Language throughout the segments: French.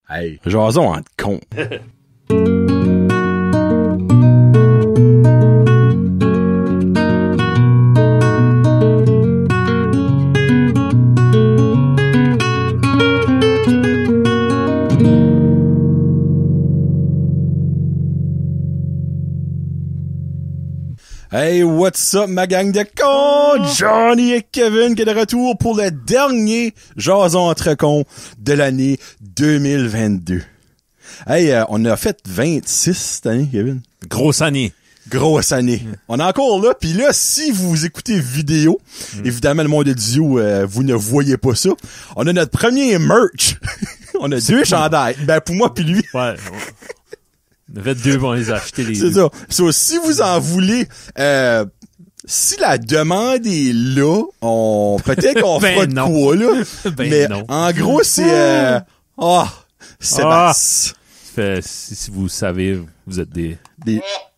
Hey, jason entre cons. Hey, what's up, ma gang de cons? Johnny et Kevin qui est de retour pour le dernier Jason entre cons de l'année 2022. Hey, on a fait 26 cette année, Kevin. Grosse année. Grosse année. On est encore là, puis là, si vous écoutez vidéo, évidemment, le monde audio, vous ne voyez pas ça. On a notre premier merch. On a deux chandails. Ben, pour moi puis lui. Ouais. On avait deux, on les a achetés les C'est deux. ça. So, si vous en voulez, si la demande est là, peut-être qu'on fera de non. quoi, là. Ben mais non. en gros, c'est, Sébastien. Si vous savez, vous êtes des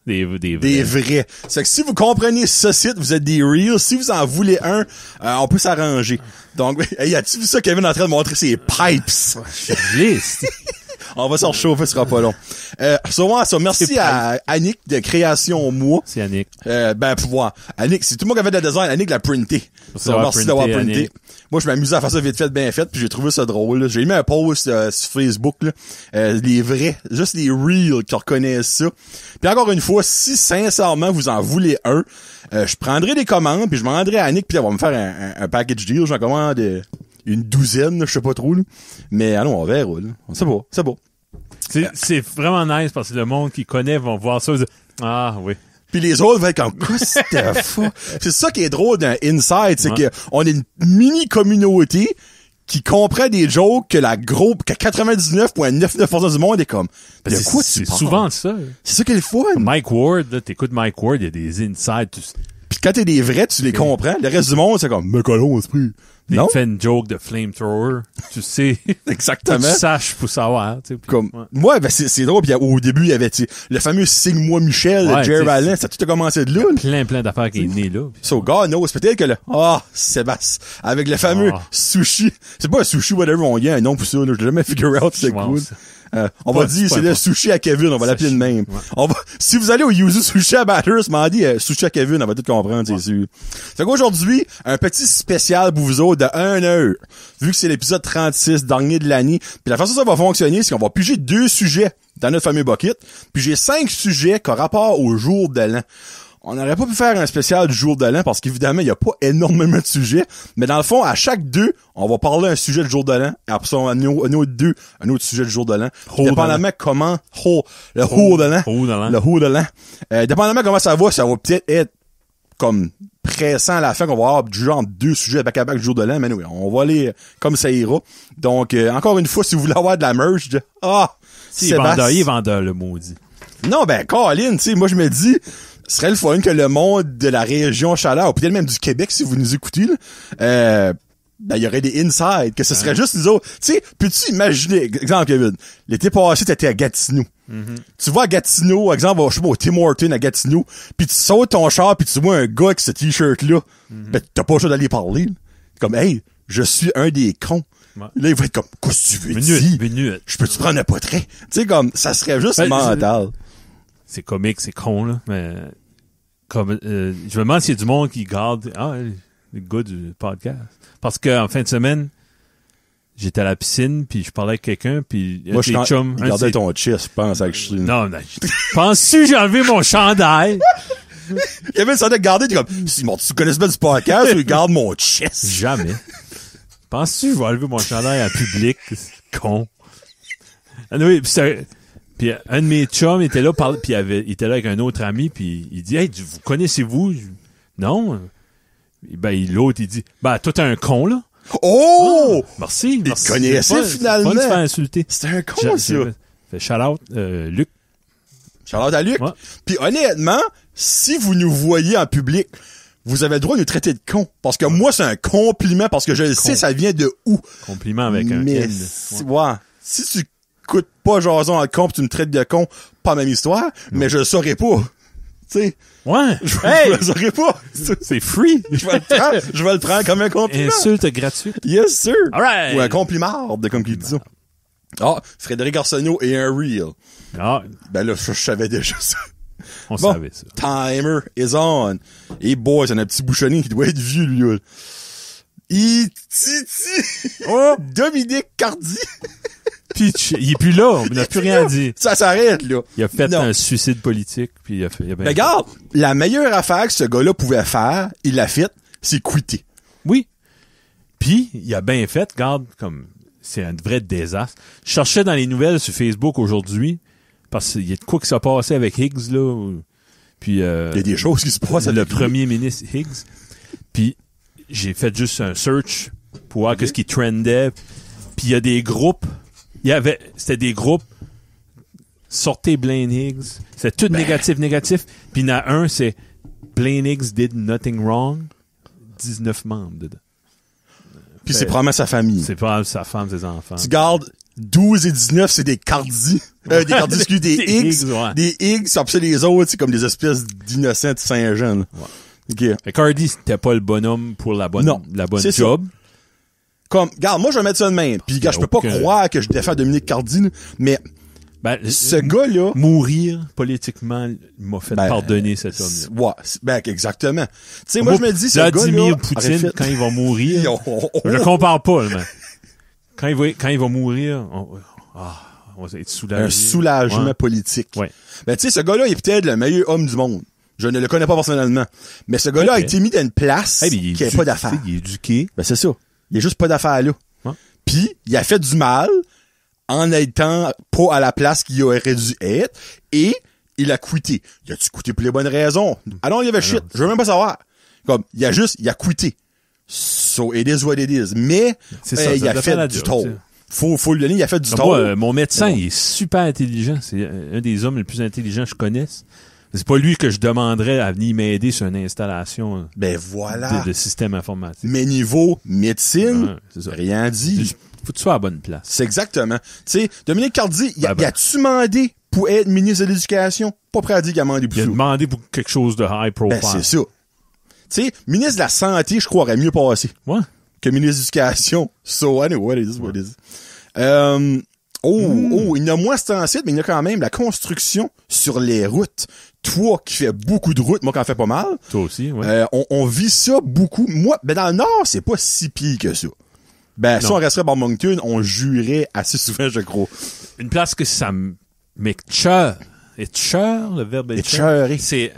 Des vrais. C'est que si vous comprenez ce site, vous êtes des reals. Si vous en voulez un, on peut s'arranger. Donc, hey, as-tu vu ça, Kevin, en train de montrer ses pipes? On va s'en réchauffer, ce sera pas long. Merci à Annick de Création Moi. C'est Annick. Pouvoir. Annick, c'est tout le monde qui avait de design. Annick l'a printé. Merci d'avoir printé. Annick. Moi, je m'amusais à faire ça vite fait, bien fait, puis j'ai trouvé ça drôle, là. J'ai mis un post sur Facebook, là. Les vrais, juste les reals qui reconnaissent ça. Puis encore une fois, si sincèrement vous en voulez un, je prendrai des commandes, puis je demanderai à Annick, puis elle va me faire un package deal. J'en commande une douzaine, je sais pas trop, là. Mais allons, on verra, là. C'est beau. C'est vraiment nice parce que le monde qui connaît vont voir ça et dire, ah oui. Puis les autres vont être comme, quoi c'était fou? C'est ça qui est drôle d'un Inside, c'est que on est une mini communauté qui comprend des jokes que que 99,99% du monde est comme, de quoi tu C'est parles? souvent ça. C'est ça qui est le fun. Mike Ward, là, t'écoutes Mike Ward, il y a des insides, Puis quand t'es des vrais, tu les comprends. Le reste du monde, c'est comme, mais colon, esprit. il Non? fait une joke de flamethrower, tu sais. Exactement. Tu saches pour savoir, tu sais. Comme, Ouais. ouais, c'est drôle. Puis au début, il y avait, tu sais, le fameux Signe-moi Michel de Ouais, Jerry t'sais, Allen. Ça a tout commencé de là. Plein d'affaires qui est né là. So, God knows, peut-être que Sébastien, avec le fameux sushi. C'est pas un sushi, whatever, on y a un nom pour ça, là. J'ai jamais figure out, c'est cool. On va dire, c'est le sushi à Kevin, on va l'appeler de même. Ouais. Si vous allez au Yuzu Sushi à Batters, m'en dit sushi à Kevin, on va tout comprendre, c'est sûr. Fait qu'aujourd'hui, un petit spécial pour vous autres de 1 heure. Vu que c'est l'épisode 36, dernier de l'année. Puis la façon dont ça va fonctionner, c'est qu'on va piger 2 sujets dans notre fameux bucket. Puis j'ai 5 sujets qui ont rapport au jour de l'an. On n'aurait pas pu faire un spécial du jour de l'an parce qu'évidemment, il n'y a pas énormément de sujets. Mais dans le fond, à chaque 2, on va parler un sujet du jour de l'an. Et après ça, un autre 2, un autre sujet du jour de l'an. Dépendamment comment, le jour de l'an. Dépendamment comment ça va peut-être être comme pressant à la fin qu'on va avoir du genre 2 sujets back-à-back du jour de l'an. Mais oui, on va aller comme ça ira. Donc, encore une fois, si vous voulez avoir de la merch, Il est vendeur, le maudit. Non, Colin, tu sais, moi je me dis, ce serait le fun que le monde de la région Chaleur, ou peut-être même du Québec, si vous nous écoutez, là, il y aurait des insides, que ce serait juste nous autres. Tu sais, peux-tu imaginer, exemple, Kevin, l'été passé, t'étais à Gatineau. Tu vas à Gatineau, exemple, je sais pas, au Tim Hortons à Gatineau, puis tu sautes ton char, puis tu vois un gars avec ce t-shirt-là, t'as pas le choix d'aller parler. Comme, hey, je suis un des cons. Ouais. Là, il va être comme, qu'est-ce que tu veux dire? Minute. Je peux-tu prendre un portrait? Tu sais, comme, ça serait juste mental. C'est comique, c'est con, là, mais comme je me demande s'il y a du monde qui garde le gars du podcast. Parce qu'en fin de semaine, j'étais à la piscine, puis je parlais avec quelqu'un, puis moi, je gardais ton chest, je pense, avec je Non, penses-tu que j'ai enlevé mon chandail? Kevin s'en est gardé, t'es comme, si tu connais bien du podcast, tu gardes mon chest. Jamais. Penses-tu que je vais enlever mon chandail en public? C'est con. Oui, puis un de mes chums était là, puis il était là avec un autre ami, puis il dit, hey, vous connaissez-vous? Non. L'autre, il dit, toi, t'es un con, là. Oh! Merci. Il connaissait finalement. C'est pas de se faire insulter. C'était un con, ça. Fait shout-out, Luc. Shout-out à Luc. Ouais. Puis honnêtement, si vous nous voyez en public, vous avez le droit de nous traiter de con. Parce que moi, c'est un compliment, parce que je le sais, ça vient de où. Compliment avec un N. Ouais. Si tu coûtes pas Jason en con pis tu me traites de con, pas la même histoire, mais je le saurais pas. Tu sais. Ouais. Je le saurais pas. C'est free. Je vais le prendre comme un compliment. Insulte gratuite. Yes, sir. All right. Ou un compliment, comme il dit ça. Ah, Frédéric Arsenault et un reel. Ah, Ben là, je savais déjà ça. on Bon, savait ça. Timer is on. Et boy, c'est un petit bouchonnier qui doit être vieux, lui, là. Oh! Dominique Cardi. Pitch, il est plus là, on n'a plus rien dit. Ça s'arrête, là. Il a fait Non. un suicide politique, puis il a fait... il a bien Mais regarde, la meilleure affaire que ce gars-là pouvait faire, il l'a fait, c'est quitter. Oui. Puis, il a bien fait, regarde, comme... C'est un vrai désastre. Je cherchais dans les nouvelles sur Facebook aujourd'hui, parce qu'il y a de quoi qui s'est passé avec Higgs, là. Puis, Il y a des choses qui se passent le avec lui. premier ministre Higgs. Puis, j'ai fait juste un search pour voir qu'est-ce qui trendait. Puis, il y a des groupes. C'était des groupes. Sortez Blaine Higgs. C'est tout négatif. Puis, il y en a un, c'est Blaine Higgs did nothing wrong. 19 membres dedans. Puis c'est probablement sa famille. C'est pas sa femme, ses enfants. Tu gardes 12 et 19, c'est des Cardi. Des Cardi, excuse, des Higgs. Ouais. Des Higgs, puis ça, les autres, c'est comme des espèces d'innocents de Saint-Jean. là. Ouais. OK. Fait Cardi, c'était pas le bonhomme pour la bonne Non, c'est job. Comme, regarde, moi, je vais mettre ça de même. Puis, regarde, je peux pas croire que je défends Dominique Cardi, là, mais Ben, ce gars-là... mourir politiquement m'a fait Ben, pardonner cet homme-là. Ouais, ben, exactement. Tu sais, moi, je me dis, ce gars-là... Vladimir aurait Poutine, fait- quand il va mourir, Oh, oh, je oh. compare pas, là, mais quand il va mourir, on va être soulagé. Un soulagement Ouais. politique. Ouais. Ben, tu sais, ce gars-là, il est peut-être le meilleur homme du monde. Je ne le connais pas personnellement. Mais ce gars-là a Ok. été mis dans une place Hey, mais qui n'a pas d'affaires. Il est éduqué. Ben, c'est ça. Il y a juste pas d'affaires là. Ouais. Puis, il a fait du mal en étant pas à la place qu'il aurait dû être et il a quitté. Il a-tu quitté pour les bonnes raisons? Alors, il y avait shit. Je veux même pas savoir. Comme, il a quitté. So, it is what it is. Mais, C'est ça, il ça a doit fait faire la du job, tort. tu sais. Faut le donner, il a fait du tort. Moi, mon médecin, Bon. il est super intelligent. C'est un des hommes les plus intelligents que je connaisse. C'est pas lui que je demanderais à venir m'aider sur une installation Ben, voilà. de système informatique. Mais niveau médecine, Ouais, c'est ça. rien dit. Faut que tu sois à la bonne place. C'est exactement. Tu sais, Dominique Cardi, Ben. y a-tu demandé pour être ministre de l'Éducation? Pas prêt à dire qu'il a demandé pour Il a ça. demandé pour quelque chose de high profile. Ben, c'est ça. Tu sais, ministre de la Santé, je crois, aurait mieux passé Ouais. que ministre de l'Éducation. So, anyway, it is what it is. Il y en a moins cet site, mais il y a quand même la construction sur les routes. Toi, qui fais beaucoup de routes, moi, qui en fais pas mal, Toi aussi, ouais. on vit ça beaucoup. Moi, ben, dans le Nord, c'est pas si pire que ça. Ben, si Non. on resterait par Moncton, on jurait assez souvent, je crois. Une place que ça m'écœure. Écœure, le verbe écœure. Écœuré. C'est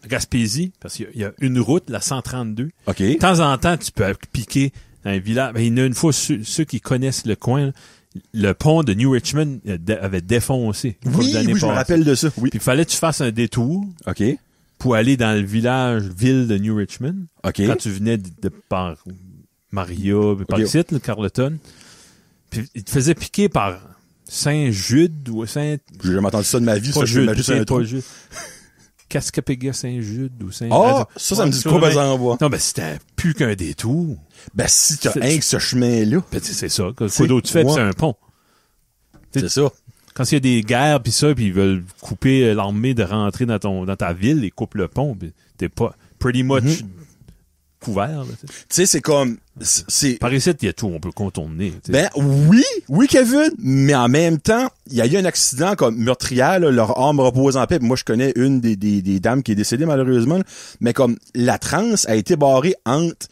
Gaspésie, parce qu'il y a une route, la 132. OK. De temps en temps, tu peux piquer dans un village. Ben, il y en a une fois, ceux qui connaissent le coin, là, le pont de New Richmond avait défoncé. une couple Oui, d'années oui, je me passées. rappelle de ça. Oui. Puis il fallait que tu fasses un détour OK. pour aller dans le ville de New Richmond. OK. Quand tu venais de par Maria, puis par Ok. ici, le Carleton. Puis il te faisait piquer par Saint-Jude ou Saint... J'ai jamais entendu ça de ma vie, Pas ça, je Jude, mets juste un pas trou. Jude. Cascapéga Saint-Jude ou Saint... Ah, ça me dit quoi, par exemple? Non, ben c'était plus qu'un détour. Ben, si t'as C'est- un que ce chemin-là, Ben, c'est ça. Quoi C'est- d'autre tu fais, puis ouais. c'est un pont. c'est ça. Quand il y a des guerres puis ça, puis ils veulent couper l'armée de rentrer dans ta ville, ils coupent le pont, puis t'es pas pretty much couvert. Là, tu sais. Tu sais, c'est comme, c'est, Par ici, il y a tout, on peut contourner. tu sais. ben, oui, Kevin, mais en même temps, il y a eu un accident comme meurtrière, là, leur âme repose en paix. Puis moi, je connais une des dames qui est décédée, malheureusement, là. Mais comme, la transe a été barrée entre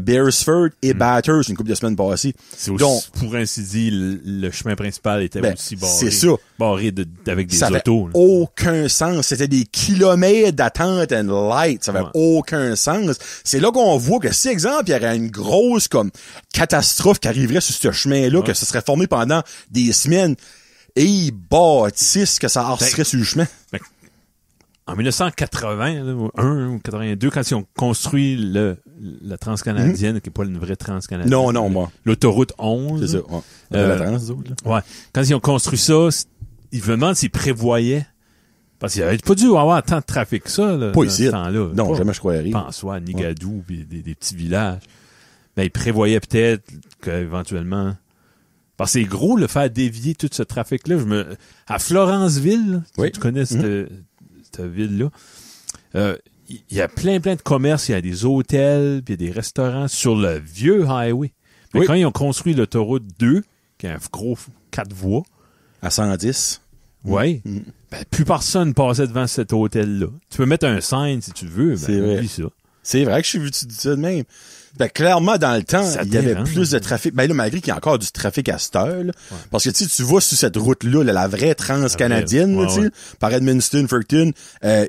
Beresford et Bathurst une couple de semaines passées. C'est aussi, Donc, pour ainsi dire, le chemin principal était Ben, aussi barré. c'est ça. Barré avec des ça avait autos. là. aucun sens. C'était des kilomètres d'attente and light. Ça avait Ouais. aucun sens. C'est là qu'on voit que si, exemple, il y aurait une grosse, comme, catastrophe qui arriverait sur ce chemin-là, que ce serait formé pendant des semaines, et ils bâtissent que ça harcerait sur le chemin. En 1980, là, ou 1 ou 82, quand ils ont construit la transcanadienne, qui n'est pas une vraie transcanadienne. Non, moi. L'autoroute 11. C'est ça. là. Ouais. La trans, eux autres, là. Ouais. Quand ils ont construit ça, ils me demandent s'ils prévoyaient. Parce qu'il n'y avait pas dû avoir tant de trafic que ça, là, Pas dans ici. ce temps-là. Non, Pas- jamais je croirais. Pense à Nigadou, puis des petits villages. Ben, ils prévoyaient peut-être qu'éventuellement... Parce que c'est gros, le faire dévier tout ce trafic-là. À Florenceville, là, Oui. tu connais cette ville-là, il y a plein de commerces, il y a des hôtels, puis il y a des restaurants sur le vieux highway. Mais Oui. quand ils ont construit l'autoroute 2, qui est un gros 4 voies. À 110. Oui. Ben, plus personne passait devant cet hôtel-là. Tu peux mettre un sign si tu veux, C'est ben, vrai. oublie ça. C'est vrai que je suis vu, tu dis ça de même. Ben, clairement, dans le temps, Ça il y avait dérange. plus de trafic. Ben là, malgré qu'il y a encore du trafic à cette heure, là. Parce que, tu vas sur cette route-là, là, la vraie transcanadienne, La vraie, là, tu sais, ouais. par Edmundston, Fredericton,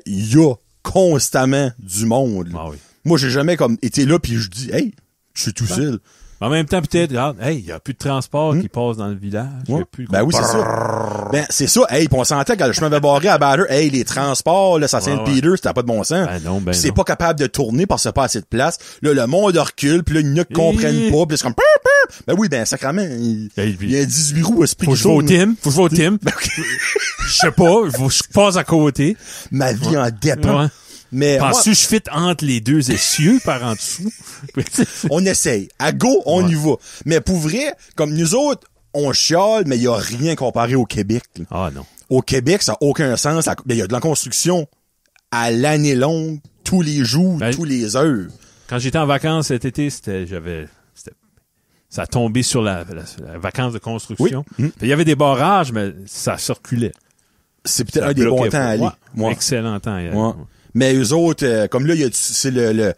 il y a constamment du monde, là. Ah oui. Moi, j'ai jamais comme été là puis je dis, hey, je suis tout seul. En même temps, peut-être, regarde, hey, il n'y a plus de transport qui passe dans le village. Il y a Ouais. plus de- Ben oui, c'est ça. Ben, c'est ça. Hey, pis on s'entend quand le chemin avait barré à Batter, hey, les transports, là, ça Saint-Peter, c'était pas de bon sens. Ben non, ben c'est non. pas capable de tourner parce qu'il n'y a pas assez de place. Là, le monde recule, puis là, il y en a qui comprennent pas, puis c'est comme, ben oui, ben, sacrément, il y a 18 roues à ce prix. Faut que je vais au Tim. Faut que je vais au Tim. Ben, ok. Je sais pas, je passe à côté. Ma vie en dépend. Ouais. Mais moi, Penses-tu que je fit entre les deux essieux par en dessous? on essaye. À go, on Ouais. y va. Mais pour vrai, comme nous autres, on chiale, mais il y a rien comparé au Québec, là. Ah non. Au Québec, ça n'a aucun sens. Il y a de la construction à l'année longue, tous les jours, Ben, tous les heures. Quand j'étais en vacances cet été, ça a tombé sur la vacance de construction. Oui. Il y avait des barrages, mais ça circulait. C'est peut-être Ça un des bons bloquait temps à pas. aller. Ouais. Ouais. Excellent temps à y aller. Ouais. Mais eux autres, comme là, c'est le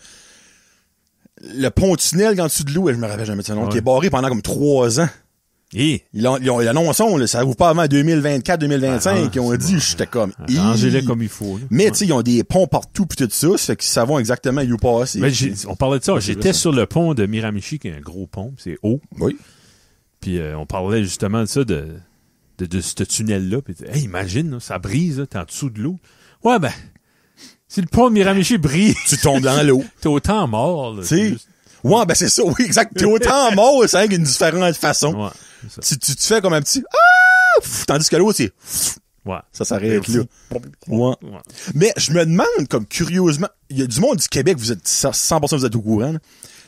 pont-tunnel en dessous de l'eau, je me rappelle jamais de son nom, Ouais. qui est barré pendant comme 3 ans. Et, Ils l'annoncent, là, ça ouvre pas avant 2024-2025. Ils ont dit, j'étais comme... rangez-les comme il faut. Là. Mais Ouais. tu sais, ils ont des ponts partout pis tout ça, ça fait qu'ils savent exactement où passer. Mais on parlait de ça. Ouais, c'est J'étais vrai, ça. sur le pont de Miramichi, qui est un gros pont, c'est haut. Oui. Puis on parlait justement de ça, de ce tunnel-là. Puis hey, imagine, là, ça brise, là, t'es en dessous de l'eau. Ouais, ben, si le pont de Miramichi brise, Tu tombes dans l'eau. t'es autant mort. Là, Tu sais. Ouais, ben c'est ça, oui, exact. T'es autant mort, c'est avec une différente façon. Ouais, c'est ça. Tu te fais comme un petit ah! Tandis que l'autre, c'est Ouais. ça s'arrête là. Ouais. Ouais. Mais je me demande, comme curieusement, il y a du monde du Québec, vous êtes 100% vous êtes au courant. Là.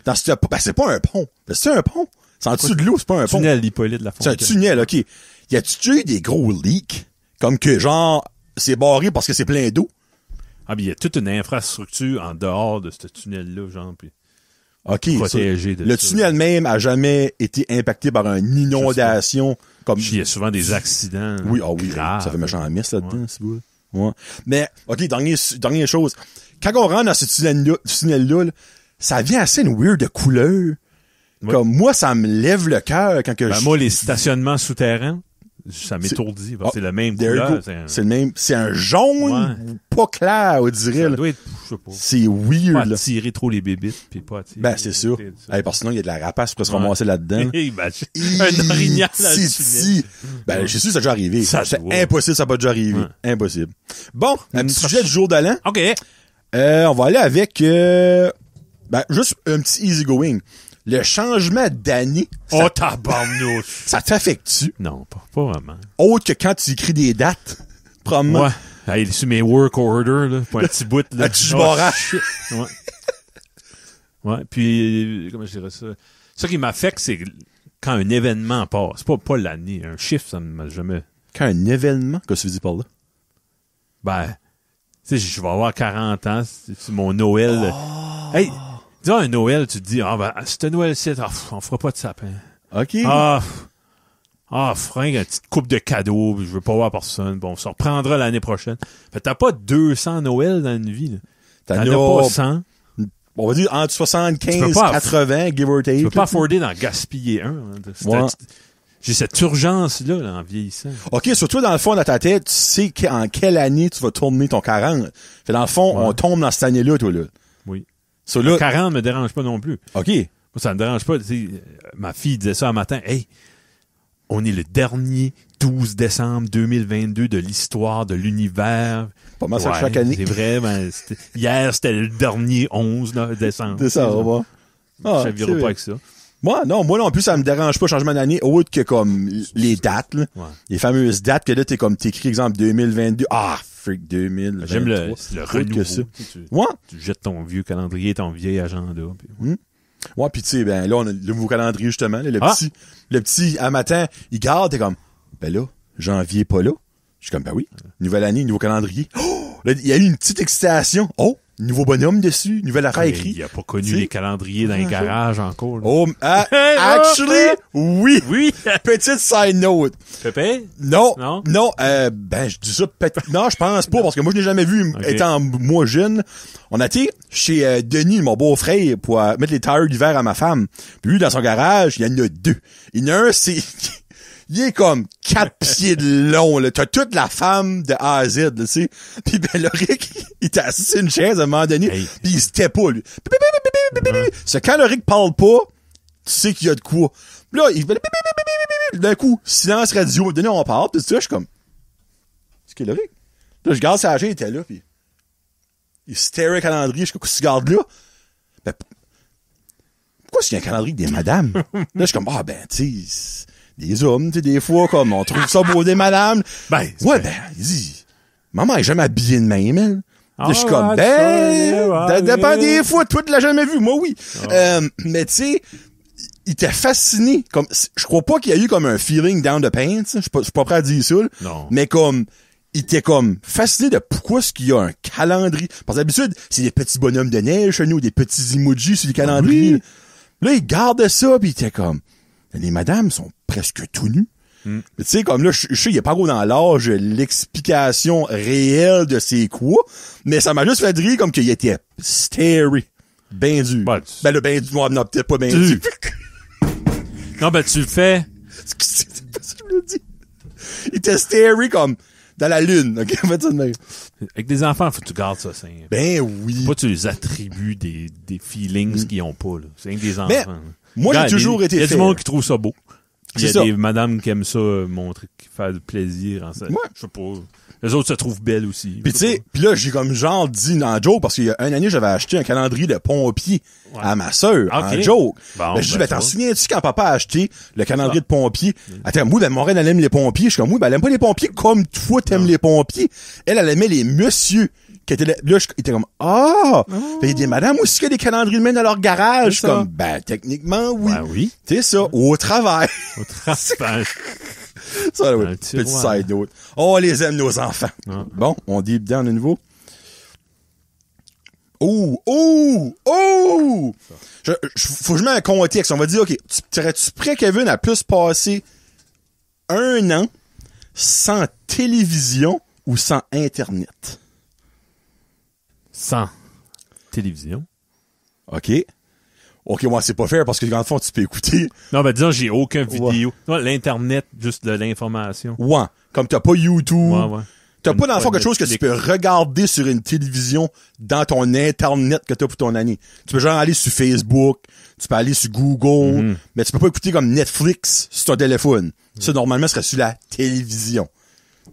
Dans ce, ben c'est pas un pont. Ben, c'est un pont. C'est en dessous de l'eau, c'est pas un pont. Tunnel d'Hippolyte de la C'est un Fontaine. tunnel, ok. Y a-tu déjà eu des gros leaks? Comme que genre, c'est barré parce que c'est plein d'eau? Ah, mais il y a toute une infrastructure en dehors de ce tunnel-là, genre, puis Ok. protégé de Le ça. tunnel même a jamais été impacté par une inondation comme. Puis il y a souvent des accidents. Oui, ah oui, graves. ça fait méchant miss là-dedans, c'est beau. Ouais. Mais, ok, dernière chose. Quand on rentre dans ce tunnel-là, là, ça vient assez une weird de couleur. Oui. Comme moi, ça me lève le cœur quand que Ben, moi, les stationnements souterrains, ça m'étourdit. Ah, C'est la même there you couleur. go. C'est le même. C'est un jaune pas clair, on dirait. Ça Là. doit être, je sais pas, C'est pas weird. Là. attirer trop les bébites, puis pas attirer... Ben, c'est sûr. Hey, parce que sinon, il y a de la rapace pour se ramasser là-dedans. Hey, ben, un orignal dans le tunnel. Si. Ben, je suis sûr que ça a déjà arrivé. Ça C'est doit. impossible, ça n'a pas déjà arrivé. Ouais. Impossible. Bon, un petit sujet du jour de l'an. OK. On va aller avec, juste un petit easy going. Le changement d'année, Oh, tabarnouche. ça t'affecte-tu? Non, pas vraiment. Autre que quand tu écris des dates, probablement. Ouais. Hey, sur mes work orders, là, pour un petit bout, là. Un petit barrage. shit. Ouais. Ouais, puis, comment je dirais ça? Ça qui m'affecte, c'est quand un événement passe. Pas l'année. Un chiffre, ça ne m'a jamais... Quand un événement, qu'est-ce que tu dis par là? Ben, tu sais, je vais avoir 40 ans, c'est mon Noël. Hey, disons un Noël, tu te dis, ah ben, c'est un Noël-ci, on fera pas de sapin. OK. Frank, une petite coupe de cadeaux, je veux pas voir personne, bon, on se reprendra l'année prochaine. Fait t'as pas 200 Noël dans une vie, là. T'en as pas 100. On va dire entre Tu 75 peux pas 80, give or take. Tu peux pas là. afforder d'en gaspiller un. Hein. Ouais. J'ai cette urgence-là, là, en vieillissant. OK, surtout dans le fond de ta tête, tu sais en quelle année tu vas tourner ton 40. Fait dans le fond, Ouais. on tombe dans cette année-là, toi, là. Oui. So, là, 40 me dérange pas non plus. OK. Moi, ça me dérange pas. Tu sais, ma fille disait ça un matin. Hey, on est le dernier 12 décembre 2022 de l'histoire de l'univers. Pas mal ça Ouais, chaque année. C'est vrai, ben, hier, c'était le dernier 11 décembre. C'est ça, on va. Ah, Je ne c'est pas vrai. avec ça. Moi non plus, ça me dérange pas, changement d'année, autre que comme les dates, là. Ouais. Les fameuses dates que là, t'écris, exemple, 2022. Ah, freak, 2023. J'aime le Autre renouveau. que ça. Tu sais, Ouais. tu jettes ton vieux calendrier, ton vieil agenda. Puis, Ouais, pis tu sais, ben, là, on a le nouveau calendrier, justement, là, Ah. le petit, à matin, il garde, t'es comme, ben là, janvier pas là. Je suis comme, ben oui, nouvelle année, nouveau calendrier. Oh! Là, il y a eu une petite excitation. Oh! nouveau bonhomme dessus, nouvelle affaire écrite. Il a pas connu T'sais? les calendriers dans les garages encore. Là. Oh, actually, oui. Oui. Petite side note. Pépé? Non. Non? Non, je dis ça, non, je pense pas, parce que moi, je n'ai jamais vu, Ok. étant moi jeune. On a été chez Denis, mon beau-frère, pour mettre les tires d'hiver à ma femme. Puis lui, dans son garage, il y en a 2. Il y en a un, c'est... Il est comme 4 pieds de long, là. T'as toute la femme de A à Z, là, tu sais. Puis ben, le Rick, il était assis sur une chaise à un moment donné, Hey. puis il se tait pas, lui. C'est quand le Rick parle pas, tu sais qu'il y a de quoi. Puis là, il fait d'un coup, silence radio, Denis, on parle, puis ça, je suis comme... C'est qui le Rick? Là, je garde sa chaise, il était là, puis... Il starait le calendrier, je suis comme, qu'est-ce que tu gardes là? Ben, pourquoi s'il y a un calendrier avec des madames? Là, je suis comme, tu sais, des hommes, tu sais, des fois, comme, on trouve ça beau des madames. Ben, Ouais, il dit, maman est jamais habillée de même, elle. Là, je suis comme, ouais, ça dépend ouais. des fois, toi, tu l'as jamais vu, moi, oui. Mais tu sais, il était fasciné, comme, je crois pas qu'il y a eu comme un feeling down the pants, je suis pas prêt à dire ça, là. Non. Mais comme, il était comme fasciné de pourquoi est-ce qu'il y a un calendrier. Parce que d'habitude, c'est des petits bonhommes de neige chez nous, des petits emojis sur les calendriers. Oui. Là, il garde ça, puis il était comme, les madames sont presque tout nues. Mais tu sais, comme là, je sais, il est pas gros dans l'âge, l'explication réelle de c'est quoi, mais ça m'a juste fait rire comme qu'il était starry. Ben dur. Ben, Ben là, ben dur, non, peut-être pas ben Tu- dur. Non, ben, tu le fais. C'est pas ça que je me dis. Il était starry comme dans la lune, ok? On va dire de même. Avec des enfants, faut que tu gardes ça simple. Ben oui. Faut pas que tu les attribues des feelings qu'ils ont pas, là. C'est rien que des enfants. Mais, là. moi, j'ai Regarde, toujours été Il y a du fair. monde qui trouve ça beau. Il y a C'est ça. des madames qui aiment ça, montrer, qui font du plaisir en ça. Ouais. Je sais pas. Les autres se trouvent belles aussi. Puis tu sais, puis là, j'ai comme genre dit en joke, parce qu'il y a une année, j'avais acheté un calendrier de pompier à ma sœur, Ok. en joke. Bon, Ben, je dis, ben, t'en ça. souviens-tu quand papa a acheté le calendrier de pompier? Attends, moi, ben, Maureen, elle aime les pompiers. Je suis comme, oui, ben, elle aime pas les pompiers comme toi, t'aimes les pompiers. Elle aimait les messieurs qui étaient là. Là, il était comme, il y a des madames aussi qui ont des calendriers de main dans leur garage. Je suis ça. comme, ben, techniquement, oui. Ben oui. C'est ça, au travail. Au travail. Ça, là, oui. Un Petit tiroir. side note. On les aime, nos enfants. Ah. Bon, on dit dedans de nouveau. Faut que je mette un contexte. On va dire, OK, serais-tu prêt, Kevin, à plus passer 1 an sans télévision ou sans Internet? Sans télévision. OK. OK, moi, c'est pas fair parce que dans le fond, tu peux écouter. Non, ben, disons, j'ai aucun vidéo. Non, l'Internet, juste de l'information. Ouais. Comme t'as pas YouTube. Ouais. T'as pas dans le fond Pas quelque chose que tu Netflix. peux regarder sur une télévision dans ton Internet que t'as pour ton année. Tu peux genre aller sur Facebook, tu peux aller sur Google, mais tu peux pas écouter comme Netflix sur ton téléphone. Ça, normalement, serait sur la télévision.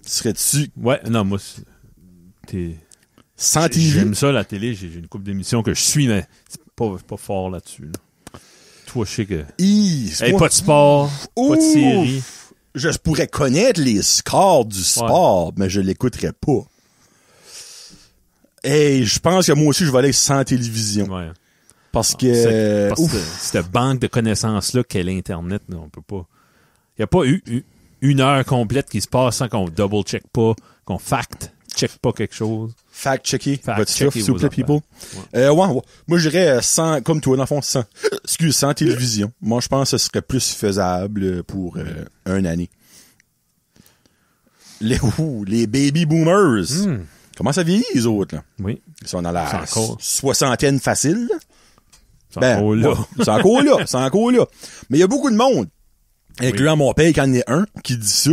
Serais-tu Ouais, non, moi, sans TV? j'aime ça, la télé. J'ai une couple d'émissions que je suis, mais c'est pas fort là-dessus. Là. Toi, je sais que... Hey, pas de sport, pas de série. Je pourrais connaître les scores du sport, mais je l'écouterais pas. Et je pense que moi aussi, je vais aller sans télévision. Ouais. Parce que... Parce que cette banque de connaissances-là qu'est l'Internet, là, on peut pas... Il n'y a pas eu une heure complète qui se passe sans qu'on double-check pas, qu'on fact-check pas quelque chose. Fact-checker votre stuff, Fact-checker s'il vous plaît, vos people. Ouais. Moi, je dirais sans, comme toi, dans le fond, sans télévision. Moi, je pense que ce serait plus faisable pour une année. Les baby boomers. Comment ça vieillit, les autres, là? Oui. Ils sont dans la C'est encore- soixantaine facile, là. C'est encore là. ouais, c'est encore là. Mais il y a beaucoup de monde, incluant mon père qui en est un, qui dit ça.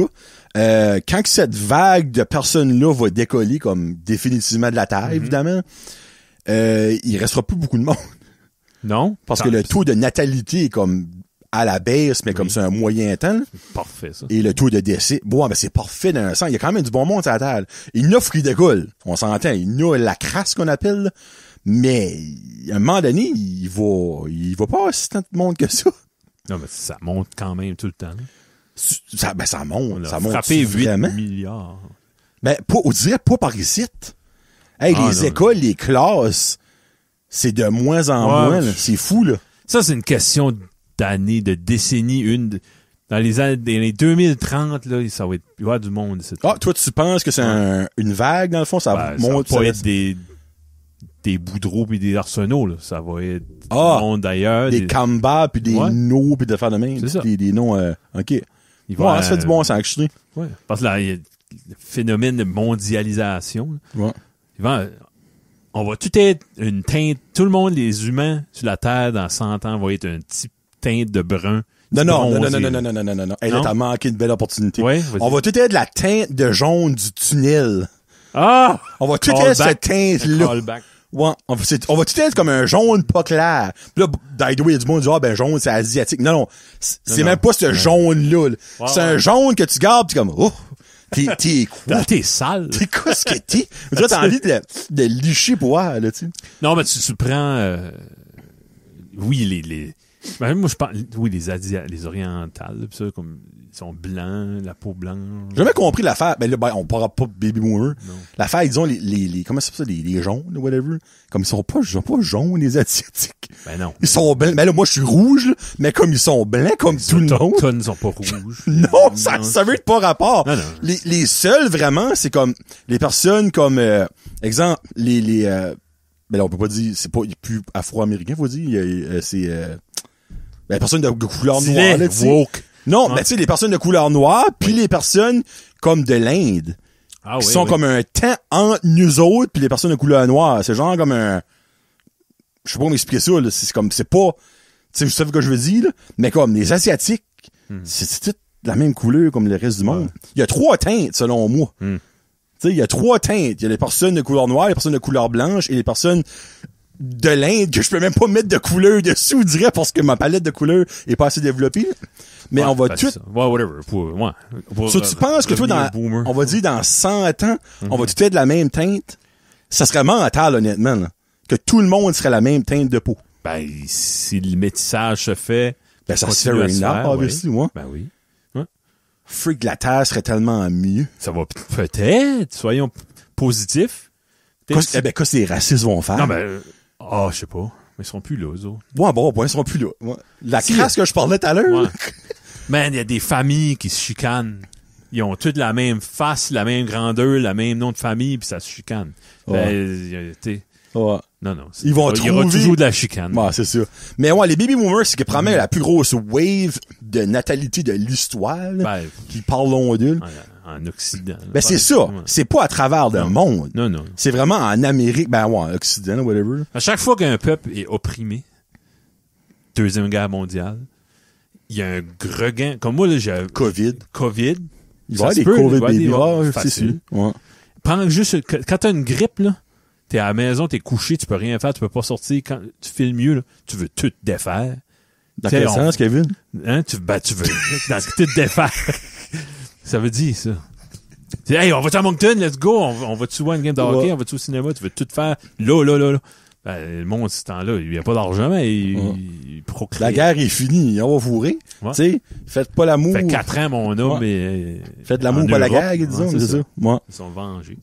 Quand que cette vague de personnes-là va décoller comme définitivement de la Terre, évidemment, il restera plus beaucoup de monde. Non? Parce que le taux de natalité est comme à la baisse, mais comme c'est un moyen temps. Là. Parfait, ça. Et le taux de décès, bon, ben c'est parfait dans un sens. Il y a quand même du bon monde à la Terre. Il y en a qui décolle. On s'entend. Il y en a la crasse qu'on appelle, là. Mais à un moment donné, il va pas si tant de monde que ça. Non, mais ça monte quand même tout le temps. Là. Ça monte. On a Ça monte frappé 8 vraiment. milliards. Ben, on dirait pas par ici. Hey, Ah, les non, écoles, les classes, c'est de moins en moins, là. C'est fou, là. Ça, c'est une question d'années, de décennies. Dans les 2030, là, ça va être, il va y avoir du monde. Ah, toi, tu penses que c'est une vague, dans le fond, ça Ben, monte, ça va pas ça être des des Boudreaux pis des Arsenault, là. Ça va être du Ah, monde d'ailleurs. des Kamba, puis des Ouais. No, puis de faire de même. C'est ça. Des noms, OK. Il Ouais, ça fait du bon sens, je suis. Ouais. Parce que là, il y a le phénomène de mondialisation. Ouais. On va tout être une teinte, tout le monde, les humains sur la Terre, dans 100 ans, va être un petit teinte de brun. Non. Hey, là, Non? t'as manqué une belle opportunité. Ouais, vas-y. On va tout être de la teinte de jaune du tunnel. Ah! On va tout être cette Callback. teinte-là. Callback. Ouais, on va tout être comme un jaune pas clair. Puis là, by the way, il y a du monde qui dit, ben jaune, c'est asiatique. Non, c'est Non, même pas ce ouais. jaune-là. Là. Ouais, C'est un ouais. jaune que tu gardes, pis comme, oh, t'es quoi? T'es sale. T'es quoi ce que t'es? Tu vois, t'as envie de licher pour voir, là, tu sais. Non, mais tu prends, oui, ben, moi, je parle, oui, les orientales, pis ça, comme, ils sont blancs, la peau blanche. J'ai jamais compris l'affaire. Ben là, on parlera pas de baby boomer. Non. L'affaire, disons, comment ça s'appelle ça, les jaunes, whatever. Comme ils sont pas jaunes, les asiatiques. Ben non. Ils sont blancs. Ben là, moi, je suis rouge, là, mais comme ils sont blancs, comme tout le monde. Les autochtones sont pas rouges. Non, ça veut être pas rapport. Non. Les seuls, vraiment, c'est comme, les personnes comme, exemple, ben là, on peut pas dire, c'est pas plus afro-américain, faut dire, c'est, ben, les personnes de couleur noire, là, tu sais. Woke. Non, Ouais. mais tu sais, les personnes de couleur noire, puis les personnes comme de l'Inde, Ah, qui oui, sont oui. comme un temps entre nous autres, puis les personnes de couleur noire. C'est genre comme un, je sais pas comment expliquer ça, là. C'est comme, c'est pas, tu sais, je sais ce que je veux dire, là, mais comme les Asiatiques, c'est toute la même couleur comme le reste du monde. Il y a 3 teintes, selon moi. Hmm. Tu sais, il y a 3 teintes. Il y a les personnes de couleur noire, les personnes de couleur blanche et les personnes de l'Inde que je peux même pas mettre de couleur dessus, on dirait, parce que ma palette de couleurs est pas assez développée. Mais Ouais, on va ben, tout... c'est ça. Ouais, whatever. So, tu penses que toi, on va dire dans 100 ans, on va tout être de la même teinte? Ça serait mental, honnêtement, là, que tout le monde serait la même teinte de peau. Ben, si le métissage se fait, Ben, ça se continue fait à se right now, faire, obviously, moi. Ben oui. Freak, la Terre serait tellement mieux. Ça va peut-être, soyons positifs. Peut-être Eh ben, qu'est-ce que les racistes vont faire? Non, ben, je sais pas. Mais ils seront plus là, eux autres. Ouais, bon, ils seront plus là. Ouais. La Si. crasse que je parlais tout à l'heure. Ouais. Man, il y a des familles qui se chicanent. Ils ont toutes la même face, la même grandeur, la même nom de famille, puis ça se chicane. Ouais. Ben, tu sais, Ouais. non. Ils vont il y aura trouver- toujours de la chicane. Ouais, c'est sûr. Mais ouais, les baby boomers, c'est qui promet la plus grosse wave de natalité de l'histoire, là, Ben, qui parlons d'eux. en Occident. là. Ben, c'est ça. Ouais. C'est pas à travers le monde. Non. C'est vraiment en Amérique, ben ouais, en Occident, whatever. À chaque fois qu'un peuple est opprimé, Deuxième Guerre mondiale, il y a un regain. Comme moi, là, j'ai COVID. COVID. Il Ça va y se avoir des peut, COVID il va y baby. avoir des- Ah, c'est sûr. facile. Ouais. Prends juste, quand t'as une grippe, là, t'es à la maison, t'es couché, tu peux rien faire, tu peux pas sortir. Quand tu fais le mieux, là, tu veux tout défaire. Dans T'sais, quel on- sens, Kevin? Hein, tu veux tout défaire. Ça veut dire ça. Tu dis, hey, on va à Moncton, let's go, on va-tu voir une game de hockey, Ouais. on va-tu au cinéma, tu veux tout faire là. Ben, le monde, ce temps-là, il n'y a pas d'argent, mais il procrée. La guerre est finie, on va fourrer. Ouais. Tu sais, faites pas l'amour. Ça fait 4 ans, mon homme, Ouais. et Faites l'amour, en pas la Europe. guerre, disons, Ouais, c'est ça. Ouais. Ils sont vengés.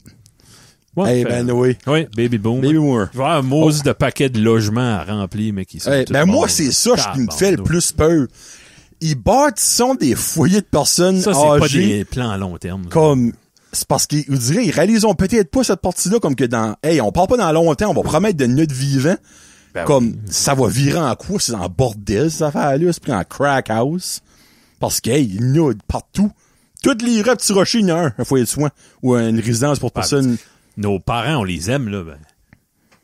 Hey, ben, oui. Oui, baby boom. Baby boomer. Il va y avoir un maudit de paquets de logements à remplir, mais qui sont Hey, tous ben, moi, morts. c'est ça qui me fait le Tabarnak. plus peur. Ils bâtissent des foyers de personnes Ça, c'est pas âgées des plans à long terme. comme, c'est parce qu'ils vous diraient, ils réaliseront peut-être pas cette partie-là comme que dans, hey, on parle pas dans longtemps, on va promettre de notre vivant. Ben Comme, oui. ça va virer en quoi? C'est en bordel, cette affaire-là. C'est pris en crack house. Parce que, hey, il y en a partout. Toutes les rues, petits rochers, il y en a un foyer de soins. Ou une résidence pour personnes. Nos parents, on les aime, là, ben.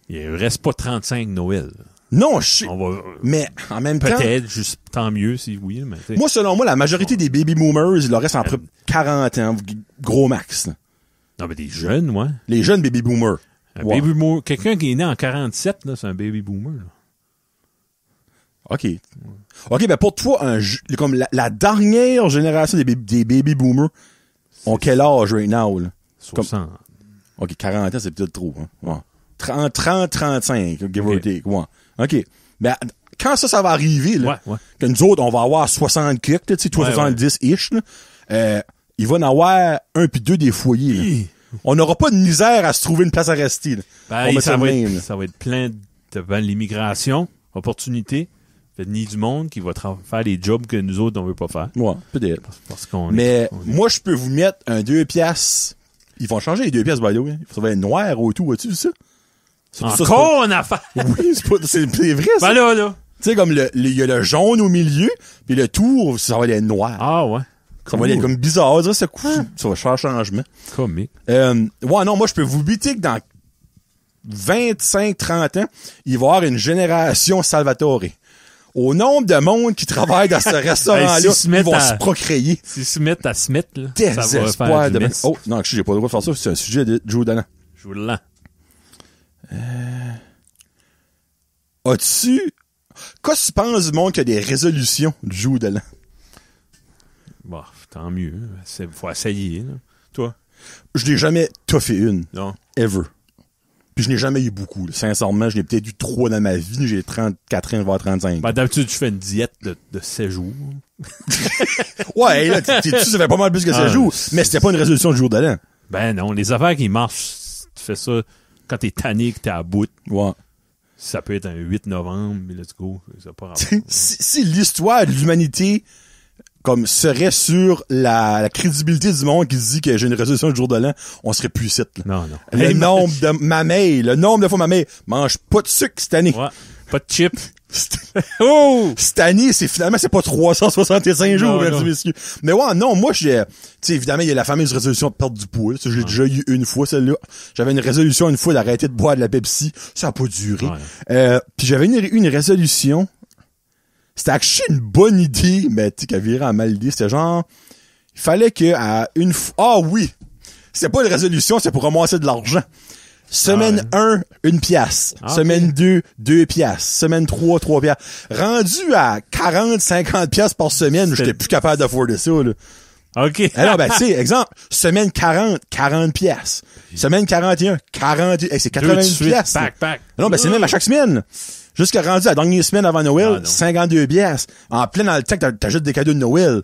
Il reste pas 35 Noël. Non, je sais. On va, Mais, en même temps, peut-être, juste tant mieux si oui, mais tu sais. moi, selon moi, la majorité des baby boomers, il leur reste en près 40 ans, gros max, là. Non, mais des jeunes, ouais. Les jeunes baby boomers. Un Ouais. baby boomer, quelqu'un qui est né en 47, là, c'est un baby boomer, là. OK. OK, ben, pour toi, comme la dernière génération des baby boomers ont quel âge right now, là? 60. OK, 40 ans, c'est peut-être trop, hein. Ouais. 30, 35, give or Ok. take, ouais. OK. Ben, quand ça va arriver, là, Ouais. que nous autres, on va avoir 60 kicks, tu sais, toi, Ouais, 70-ish, là, il va en avoir un puis deux des foyers, là. On n'aura pas de misère à se trouver une place à rester, là. Ben, On va mettre ça ça de va même, là. être, ça va être plein devant l'immigration, opportunité, fait ni du monde qui va faire les jobs que nous autres, on veut pas faire. Ouais, peut-être. Parce qu'on Mais, on moi, je peux vous mettre un 2 piastres. Ils vont changer les 2 piastres, by the way. Ça va être noir au tout, vois-tu ça? Encore une affaire! Oui, c'est vrai, ça. Ben là. Tu sais, comme il y a le jaune au milieu, puis le tour, ça va être noir. Ah ouais. Ça va être comme bizarre, ça va faire changement. Comique. Ouais, non, moi, je peux vous biter que dans 25-30 ans, il va y avoir une génération Salvatore. Au nombre de monde qui travaille dans ce restaurant-là, ils vont se procréer. S'ils se mettent à se mettre, là, désespoir de... Oh, non, j'ai pas le droit de faire ça, c'est un sujet de Joe Dalan. Joe Dalan. As-tu... Qu'est-ce que tu penses du monde qui a des résolutions de Joe Dalan? Bon, tant mieux. Faut essayer, là. Toi? Je n'ai jamais toffé une. Non. Ever. Puis je n'ai jamais eu beaucoup. Là. Sincèrement, je n'ai peut-être eu 3 dans ma vie. J'ai 34 ans, voire 35. Ben, d'habitude, tu fais une diète de 7 jours. Ouais, là, ça fait pas mal plus que 7 jours. Mais c'était pas une résolution de Joe Dalan. Ben non, les affaires qui marchent, tu fais ça quand t'es tanné, que t'es à bout. Ouais. Ça peut être un 8 novembre, mais let's go. Ça pas rapport. Si l'histoire de l'humanité comme serait sur la crédibilité du monde qui dit que j'ai une résolution de jour de l'an, on serait plus ici. Non. Le nombre de fois ma mère mange pas de sucre cette année. Ouais. Pas de chips. Oh! Cette année, c'est pas 365 jours, mesdames et messieurs. Mais ouais, non, moi, tu sais, évidemment, il y a la fameuse résolution de perdre du poids. Ça, j'ai déjà eu une fois, celle-là. J'avais une résolution une fois d'arrêter de boire de la Pepsi. Ça a pas duré. Ouais. Puis j'avais une résolution. C'était actually une bonne idée, mais tu sais, qu'elle virait en mal idée. C'était genre, il fallait que à une fois, oui! C'était pas une résolution, c'était pour ramasser de l'argent. Semaine 1, 1 piastre. Semaine 2, 2 piastres. Semaine 3, 3 piastres. Rendu à 40, 50 piastres par semaine, j'étais plus capable d'afforder ça, là. OK. Alors, ben, tu sais, exemple, semaine 40, 40 piastres. Semaine 41, 40, c'est 80 piastres. Pack. Non, ben, c'est même à chaque semaine. Jusqu'à rendu à la dernière semaine avant Noël, 52 piastres. En plein dans le temps que t'achètes des cadeaux de Noël.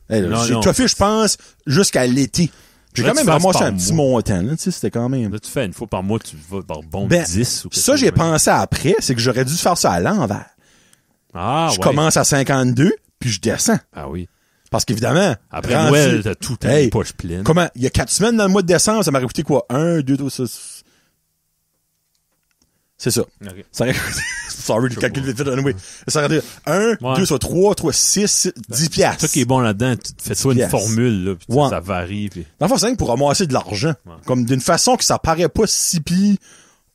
J'ai toffé, je pense, jusqu'à l'été. J'ai quand même ramassé un petit montant, là, tu sais, c'était quand même. Là, tu fais une fois par mois, tu vas par bon 10 ou quelque ça, j'ai pensé après, c'est que j'aurais dû faire ça à l'envers. Je commence à 52, puis je descends. Ah oui. Parce qu'évidemment. Après Noël, t'as tout ta poche pleine. Comment? Il y a 4 semaines dans le mois de décembre, ça m'aurait coûté quoi? 1, 2, 3, 6. C'est ça. Okay. Ça aurait coûté. Sorry, le calcul vite anyway. Ça aurait été 1, 2, 3, 6, 10 piastres. C'est ça qui est bon là-dedans. Tu fais toi une formule, là, puis ça varie. Puis... Dans le fond, c'est rien que pour ramasser de l'argent. Ouais. Comme d'une façon que ça paraît pas si pire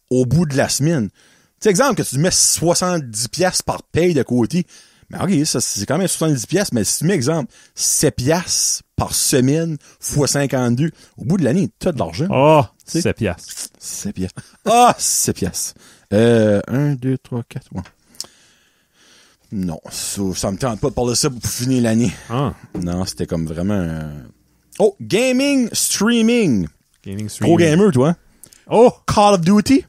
au bout de la semaine. Tu sais, exemple, que tu mets 70 piastres par paye de côté. Mais ok, ça, c'est quand même 70 piastres, mais si tu mets, exemple, 7 piastres par semaine fois 52, au bout de l'année, t'as de l'argent. Oh, 7 piastres. 7 piastres. Ah, 7 piastres. 1, 2, 3, 4, ouais. Non, ça me tente pas de parler de ça pour finir l'année. Ah. Non, c'était comme vraiment... Oh, gaming, streaming. Gros gamer, toi. Oh! Call of Duty.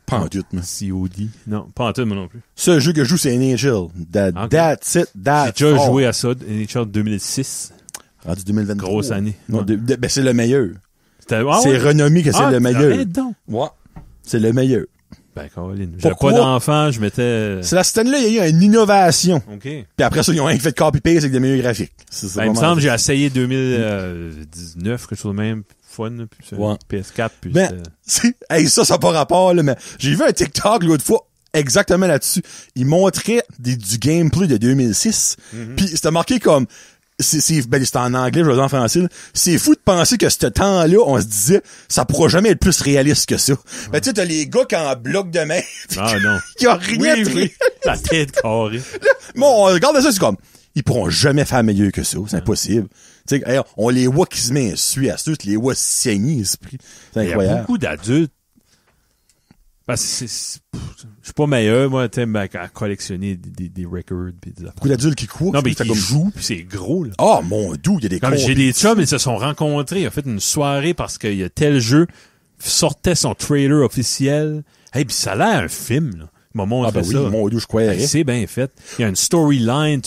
Pas en tout, mais. COD. Non, pas en tout, moi non plus. Ce jeu que je joue, c'est NHL. That's it, that's J'ai déjà joué à ça, NHL 2006. Rendu 2023. Grosse année. Non, ben c'est le meilleur. C'est renommé que c'est le meilleur. Arrête donc. Ouais. C'est le meilleur. Ben, Caroline. J'avais pas d'enfant, je m'étais... C'est la cette année-là, il y a eu une innovation. OK. Puis après ça, ils ont fait copy-paste avec des meilleurs graphiques. Il me semble que j'ai essayé 2019, quelque chose de même, fun, puis PS4, puis ça n'a pas rapport, là, mais j'ai vu un TikTok l'autre fois, exactement là-dessus. Il montrait du gameplay de 2006. Puis c'était marqué comme... c'était en anglais, je vais le dire en français. Là. C'est fou de penser que ce temps-là, on se disait, ça pourra jamais être plus réaliste que ça. Ben, tu sais, t'as les gars qui en bloc de main. Ah, non. Qui ont rien pris. La tête carrée. Bon, on regarde ça, c'est comme, ils pourront jamais faire mieux que ça. C'est impossible. Tu sais, on les voit qui se met un suie à ceux, tu les vois saigner, esprit. C'est incroyable. Il y a beaucoup d'adultes. Ben, je suis pas meilleur, moi, à collectionner des records pis des affaires. Beaucoup d'adultes qui courent. Non, mais qui jouent pis c'est gros, là. Ah, mon Dieu, il y a des comme j'ai des chums, ils se sont rencontrés, ils ont fait une soirée parce qu'il y a tel jeu sortait son trailer officiel. Hey, pis ça a l'air un film, là. Il m'a montré ça. Oui, mon Dieu, je croyais. C'est bien fait. Il y a une storyline.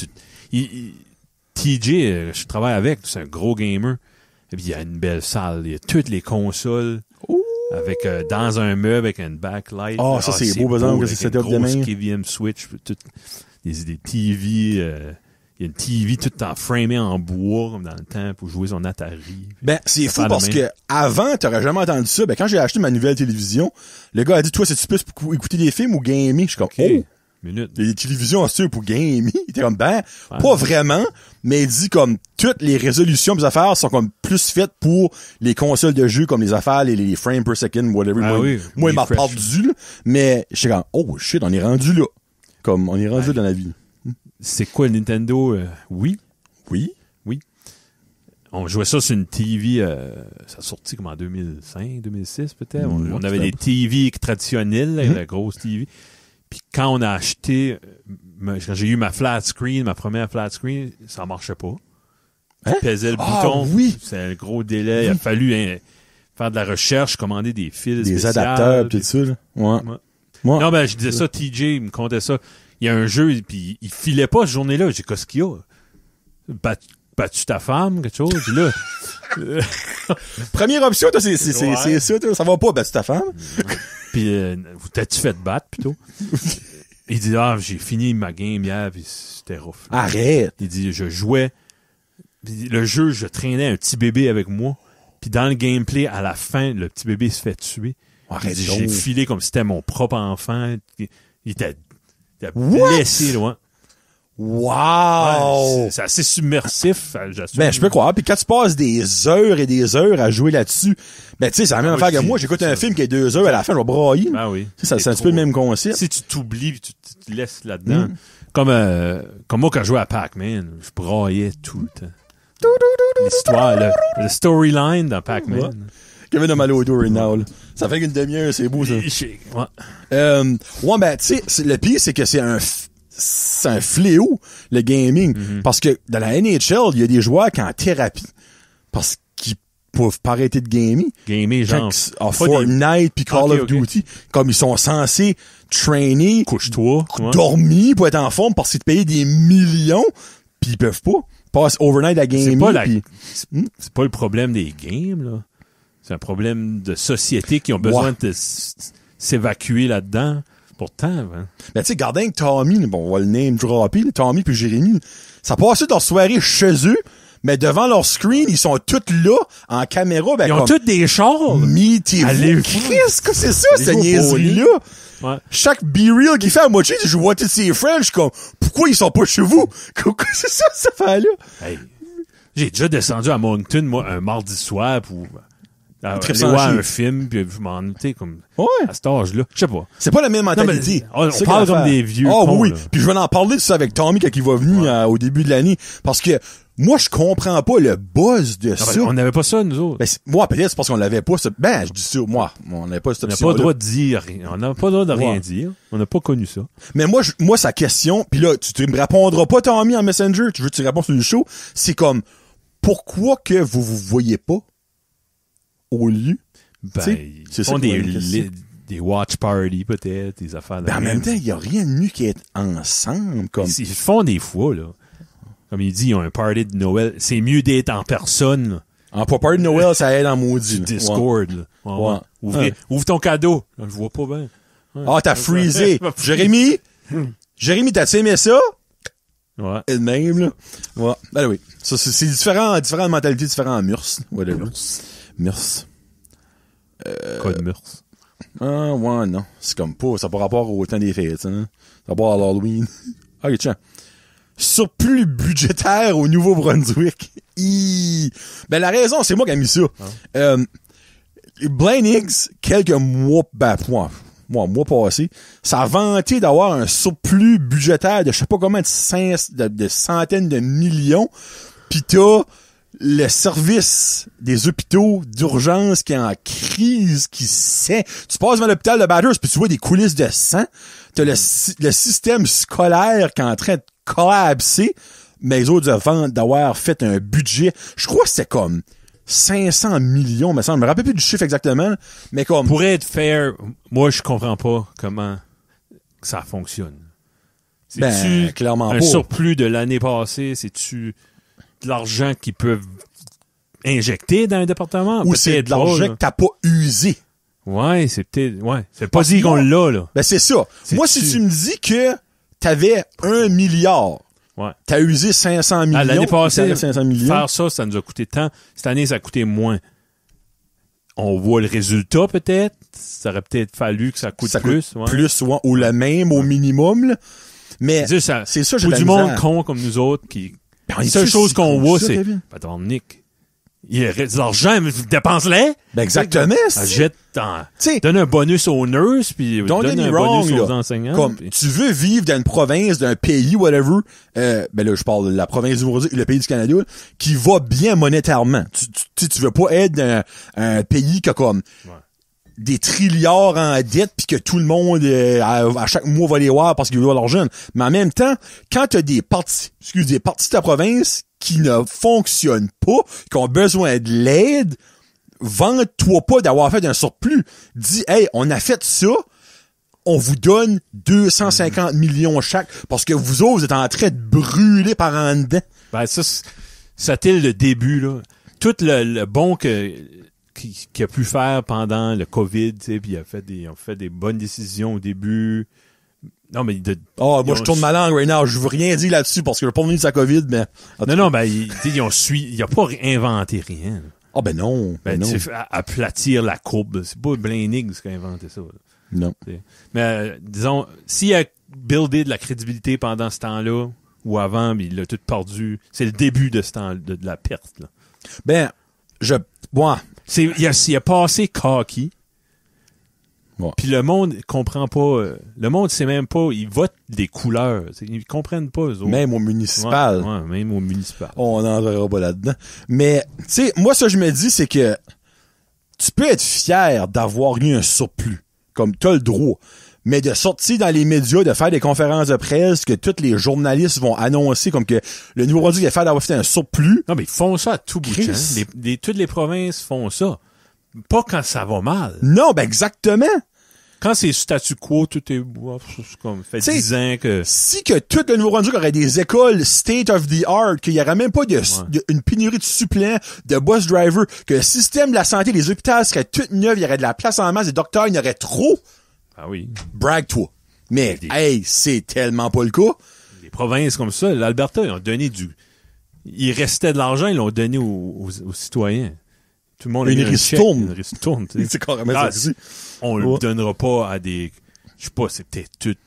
TJ, je travaille avec, c'est un gros gamer. Et puis il y a une belle salle, il y a toutes les consoles. Ouh. Avec dans un meuble avec une backlight. Ça c'est beau, besoin que c'est cette grosse KVM Switch, des TV, il y a une TV toute en framée en bois, comme dans le temps, pour jouer son Atari. Ben, c'est fou parce que avant, t'aurais jamais entendu ça. Ben, quand j'ai acheté ma nouvelle télévision, le gars a dit, toi, c'est-tu plus pour écouter des films ou gamer? Je suis comme, Okay. oh! Minute. Les télévisions, c'est pour gamer. Il était comme, ben, pas vraiment, mais il dit comme, toutes les résolutions des affaires sont comme plus faites pour les consoles de jeux, comme les affaires, les frames per second, whatever. Moi, il m'a perdu, là. Mais, je suis comme, oh, shit, on est rendu là. Comme, on est rendu là dans la vie. C'est quoi, Nintendo? Oui. Oui. On jouait ça sur une TV, ça a sorti comme en 2005, 2006 peut-être. On avait des TV traditionnelles, là, la grosse TV. Puis quand on a acheté, quand j'ai eu ma flat screen, ma première flat screen, ça marchait pas. Tu pesais le bouton. Oui. C'est un gros délai. Il a fallu faire de la recherche, commander des fils des spéciales, adapteurs, tout ça, là. Ouais. Non, ben, je disais ça, TJ, il me contait ça. Il y a un jeu, puis il filait pas cette journée-là. J'ai dit, qu'est-ce qu'il y a? Battu ta femme, quelque chose? Puis là, première option, toi, c'est ça, toi. Ça va pas, battu ta femme? Puis, t'as-tu fait battre, plutôt? Il dit, j'ai fini ma game hier, puis c'était rough. Arrête! Il dit, je jouais, puis le jeu, je traînais un petit bébé avec moi, puis dans le gameplay, à la fin, le petit bébé se fait tuer. Arrête, il dit, j'ai filé comme si c'était mon propre enfant. Il était blessé, loin. Wow! Ouais, c'est assez submersif, j'assume. Ben, je peux croire. Puis quand tu passes des heures et des heures à jouer là-dessus, ben, tu sais, c'est la même affaire que moi. J'écoute un film qui est 2 heures, à la fin, je vais brailler. Ben oui. C'est un petit peu le même concept. Si tu t'oublies pis tu te laisses là-dedans. Comme moi, quand je jouais à Pac-Man, je braillais tout le temps. L'histoire, le storyline dans Pac-Man. Ouais. Kevin a mal au dos right now, là. Ça fait qu'une demi-heure, c'est beau, ça. Ouais, ben, tu sais, le pire, c'est que c'est un fléau, le gaming. Parce que dans la NHL, il y a des joueurs qui sont en thérapie. Parce qu'ils peuvent pas arrêter de gamer. Genre. Fortnite puis Call of Duty. Comme ils sont censés traîner. Couche-toi. Dormir pour être en forme parce qu'ils te payent des millions. Puis ils peuvent pas. Passent overnight à gamer. C'est pas le problème des games, là. C'est un problème de société qui ont besoin de s'évacuer là-dedans. Pourtant, hein. Ben, tu sais, gardien que Tommy, bon, on va le name dropper, Tommy puis Jérémy, ça passait leur soirée chez eux, mais devant leur screen, ils sont tous là, en caméra, ben, ils ont tous des chars! Mettez-vous. Qu'est-ce que c'est ça, cette niaiserie-là? Ouais. Chaque B-Reel qu'il fait à moitié, je vois tous ces friends, je suis comme, pourquoi ils sont pas chez vous? C'est ça, cette affaire-là? Hey, j'ai déjà descendu à Moncton, moi, un mardi soir, pour aller voir un film, puis je m'en étais comme à cet âge-là. Je sais pas. C'est pas la même mentalité. On parle comme des vieux. Oui. Puis je vais en parler de ça avec Tommy quand il va venir au début de l'année. Parce que moi, je comprends pas le buzz de ça. On n'avait pas ça, nous autres. Ben, moi, peut-être c'est parce qu'on l'avait pas. Ben, je dis ça, moi. On n'avait pas cette option. On n'a pas le droit de dire rien. On n'a pas le droit de rien dire. On n'a pas connu ça. Mais moi, sa question, puis là, tu me répondras pas, Tommy, en Messenger. Tu veux que tu réponds sur le show. C'est comme, pourquoi que vous voyez pas au lieu? Ben, ils font des watch parties, peut-être, des affaires. Ben, en même temps, il y a rien de mieux qu'être ensemble, comme. Ils font des fois, là. Comme il dit, ils ont un party de Noël. C'est mieux d'être en personne, là. En party de Noël, ça aide en maudit. Discord, là. Ouvre ton cadeau. Je vois pas bien. T'as freezé. Jérémy, t'as-tu aimé ça? Ouais. Et de même, là. Ouais. Ben oui. Ça, c'est différentes mentalités, différents murs. Whatever. Murs. Code murs. Ouais, non. C'est comme pas, ça n'a pas rapport au temps des fêtes, hein. Ça n'a pas à l'Halloween. Ok, tiens. Surplus budgétaire au Nouveau-Brunswick. Ben, la raison, c'est moi qui ai mis ça. Blaine Higgs, quelques mois passés, ça a vanté d'avoir un surplus budgétaire de je sais pas combien de centaines de millions. Pis t'as le service des hôpitaux d'urgence qui est en crise, qui sait. Tu passes devant l'hôpital de Bathurst puis tu vois des coulisses de sang. T'as le système scolaire qui est en train de collapser. Mais les autres avant d'avoir fait un budget, je crois que c'était comme 500 millions, mais ça, je me rappelle plus du chiffre exactement, mais comme... Pour être fair, moi, je comprends pas comment ça fonctionne. C'est-tu clairement un surplus de l'année passée? C'est-tu de l'argent qu'ils peuvent injecter dans un département? Ou c'est de l'argent que t'as pas usé? Ouais, c'est peut-être... Ouais, c'est pas dit qu'on l'a, là. Ben, c'est ça. Moi, si tu me dis que t'avais 1 milliard Ouais. T'as usé 500 millions. L'année passée, 500 millions. faire ça nous a coûté tant. Cette année, ça a coûté moins. On voit le résultat, peut-être. Ça aurait peut-être fallu que ça coûte plus. Ouais. Plus, ouais, ou le même, au minimum, là. Mais, c'est ça, j'ai pour de du la monde misère. con comme nous autres, qui, Ben, la seule chose qu'on voit, c'est, Kevin? attends, Nick, il reste de l'argent, mais dépense-les. Ben, exactement. Jette donne un bonus aux nurses, puis Don't donne get me un wrong, bonus aux là. enseignants. Comme, puis... tu veux vivre dans une province, d'un pays, whatever, ben là, je parle de la province du Nouveau-Brunswick, le pays du Canada, là, qui va bien monétairement. Tu veux pas être dans un pays qui a comme des trilliards en dette puis que tout le monde, à chaque mois, va les voir parce qu'ils veulent l'argent. Mais en même temps, quand t'as des parties de ta province qui ne fonctionnent pas, qui ont besoin de l'aide, vante-toi pas d'avoir fait un surplus. Dis, hey, on a fait ça, on vous donne 250 millions chaque, parce que vous autres, vous êtes en train de brûler par en dedans. Ben, c'était le début, là. Tout le bon qu'il a pu faire pendant le COVID, tu sais, puis il a fait des bonnes décisions au début. Non, mais moi, je tourne ma langue right now. Je veux rien dire là-dessus parce que je veux pas venir de sa COVID, mais... Non, ben, il a pas inventé rien. Ah, ben non. Ben, non. tu sais, aplatir la courbe. C'est pas Blaine Higgs qui a inventé ça. Là. Non. T'sais. Mais, disons, s'il a buildé de la crédibilité pendant ce temps-là, ou avant, mais il l'a tout perdu, c'est le début de ce temps, de la perte, là. Ben, il a passé cocky. Ouais. Puis le monde comprend pas. Le monde sait même pas. Ils votent des couleurs. Ils comprennent pas, eux autres. Même au municipal. Ouais, même au municipal. On n'entrera pas là-dedans. Mais, tu sais, moi, ça, je me dis, c'est que tu peux être fier d'avoir eu un surplus. Comme t'as le droit. Mais de sortir dans les médias, de faire des conférences de presse, que tous les journalistes vont annoncer comme que le Nouveau-Brunswick est fier d'avoir fait un surplus. Non, mais ils font ça à tout bout de champ. Toutes les provinces font ça. Pas quand ça va mal. Non, ben exactement. Quand c'est statu quo, tout est comme fait 10 ans que... Si que tout le Nouveau-Brunswick aurait des écoles state of the art, qu'il y aurait même pas une pénurie de suppléants, de bus drivers, que le système de la santé, les hôpitaux seraient tout neufs, il y aurait de la place en masse, des docteurs, il y en aurait trop. Ah oui. Brague-toi. Mais, hey, c'est tellement pas le cas. Les provinces comme ça, l'Alberta, ils ont donné il restait de l'argent, ils l'ont donné aux citoyens. Tout le monde une ristourne. Une ristourne, tu sais. C'est carrément ça aussi. On le donnera pas à des... Je sais pas, c'est peut-être toute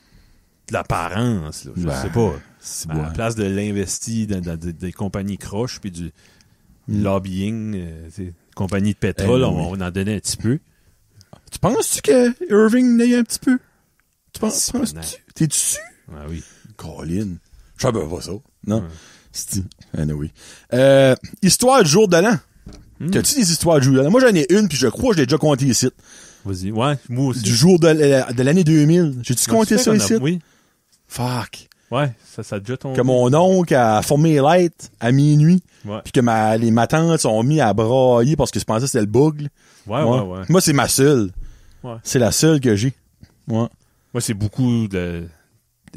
l'apparence, là. Je sais pas. À la place de l'investir dans des compagnies croches puis du lobbying, compagnies de pétrole, on en donnait un petit peu. Tu penses-tu que Irving n'ait un petit peu? Tu penses-tu? T'es dessus? Ah oui. Colin. Je savais pas ça. Non? C'est anyway. Histoire du jour de l'an. T'as-tu des histoires du jour de l'an? Moi, j'en ai une, puis je crois que je l'ai déjà compté ici. Vas-y. Ouais, moi aussi. Du jour de l'année 2000. J'ai-tu compté ça ici? Oui. Fuck. Ouais, ça a déjà tombé. Que mon oncle a formé les lights à minuit. Ouais. Puis que ma tante sont mis à brailler parce que je pensais que c'était le bug. Ouais. Moi, c'est ma seule. Ouais. C'est la seule que j'ai. Ouais. Moi, c'est beaucoup des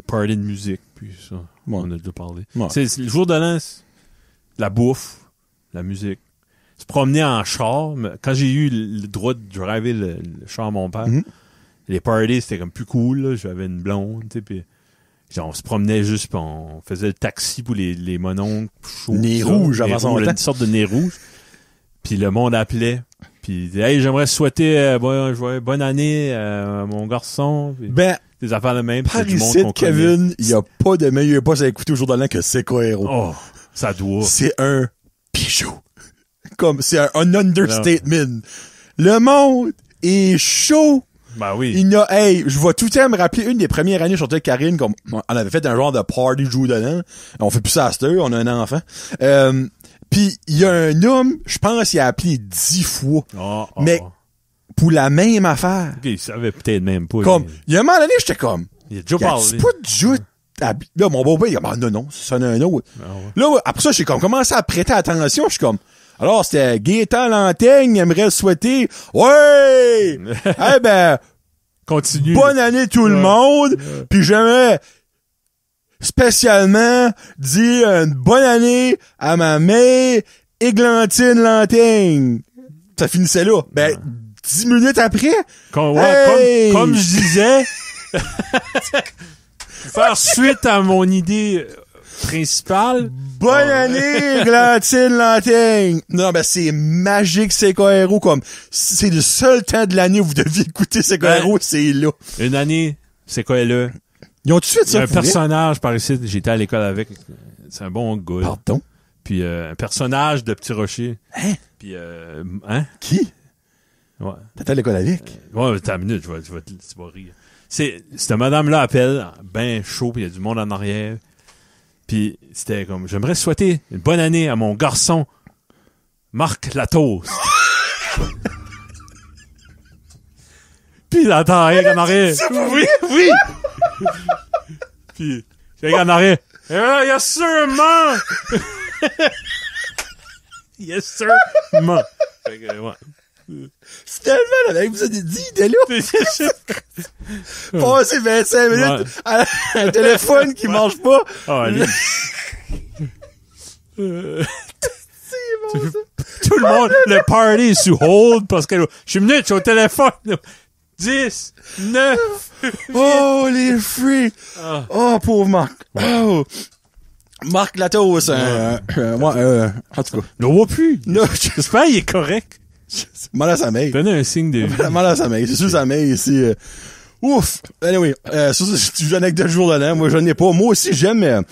parties de musique, puis ça. Ouais. On a déjà parlé. Ouais. C'est le jour de l'an, la bouffe, la musique. Se promener en char. Quand j'ai eu le droit de driver le char à mon père, les parties, c'était comme plus cool, là. J'avais une blonde, tu sais, puis on se promenait juste, puis on faisait le taxi pour les mononcles chauds. Nez rouge avant son temps. Une sorte de nez rouge. Puis le monde appelait. Puis hey, j'aimerais souhaiter bonne année à mon garçon. Puis des affaires de même. Par ici, Kevin, il n'y a pas de meilleur boss à écouter au jour de l'an que Seco Hero. Oh, ça doit. C'est un bijou. Comme, c'est un understatement. Le monde est chaud. Ben oui. Je vais tout le temps me rappeler une des premières années, je sortais avec Karine, comme, on avait fait un genre de party jour de l'an. On fait plus ça à cette heure, on a un enfant. Puis il y a un homme, je pense qu'il a appelé 10 fois. Mais pour la même affaire. Okay, il savait peut-être même pas. Comme, il y a un moment donné, j'étais comme, il a déjà parlé. C'est pas du jeu. Là, mon beau-père, il a dit, non, ça en a un autre. Là, après ça, j'ai comme commencé à prêter attention, je suis comme, alors, c'était Gaétan Lantaigne, aimerait souhaiter, ouais! Eh ben, continue. Bonne année tout le monde, puis j'aimerais spécialement dire une bonne année à ma mère, Églantine Lantaigne. Ça finissait là. Ben, 10 minutes après. Comme je disais, faire suite à mon idée principal. Bonne année, Glantine Lantaigne! Non, ben, c'est magique, Sequoia Héros, comme, c'est le seul temps de l'année où vous deviez écouter Sequoia Héros, c'est là. Une année, c'est quoi là? Ils ont tout de suite Il y a ça un pour vrai? personnage par ici, j'étais à l'école avec. C'est un bon gars. Pardon? Puis un personnage de Petit Rocher. Hein? Puis hein? Qui? Ouais. T'étais à l'école avec? Ouais, t'as une minute, tu vas rire. Cette madame-là appelle, ben chaud, puis il y a du monde en arrière. Puis c'était comme, j'aimerais souhaiter une bonne année à mon garçon, Marc Latos. Puis là, t'as rien en arrière. Oui, oui! Puis, j'ai en arrière. Yes, sûrement! Yes, sûrement! Fait que, ouais. C'est tellement là, vous avez dit, il était là. Passer 25 minutes à un téléphone qui marche pas. Ah, allez. C'est bon, ça. Tout le monde, le party est sous hold parce que je suis venu, je suis au téléphone. 10, 9. Oh, les freaks! Ah. Oh, pauvre Marc. Oh. Marc Latos, moi, en tout cas. Je le vois plus. Non, J'espère qu'il est correct. mal à sa mère. Donnez un signe de vie. Mal à sa mère. C'est sûr, sa mère, ici, ouf! Anyway, ça, c'est une anecdote de jour de l'an. Moi, je n'ai pas. Moi aussi, j'aime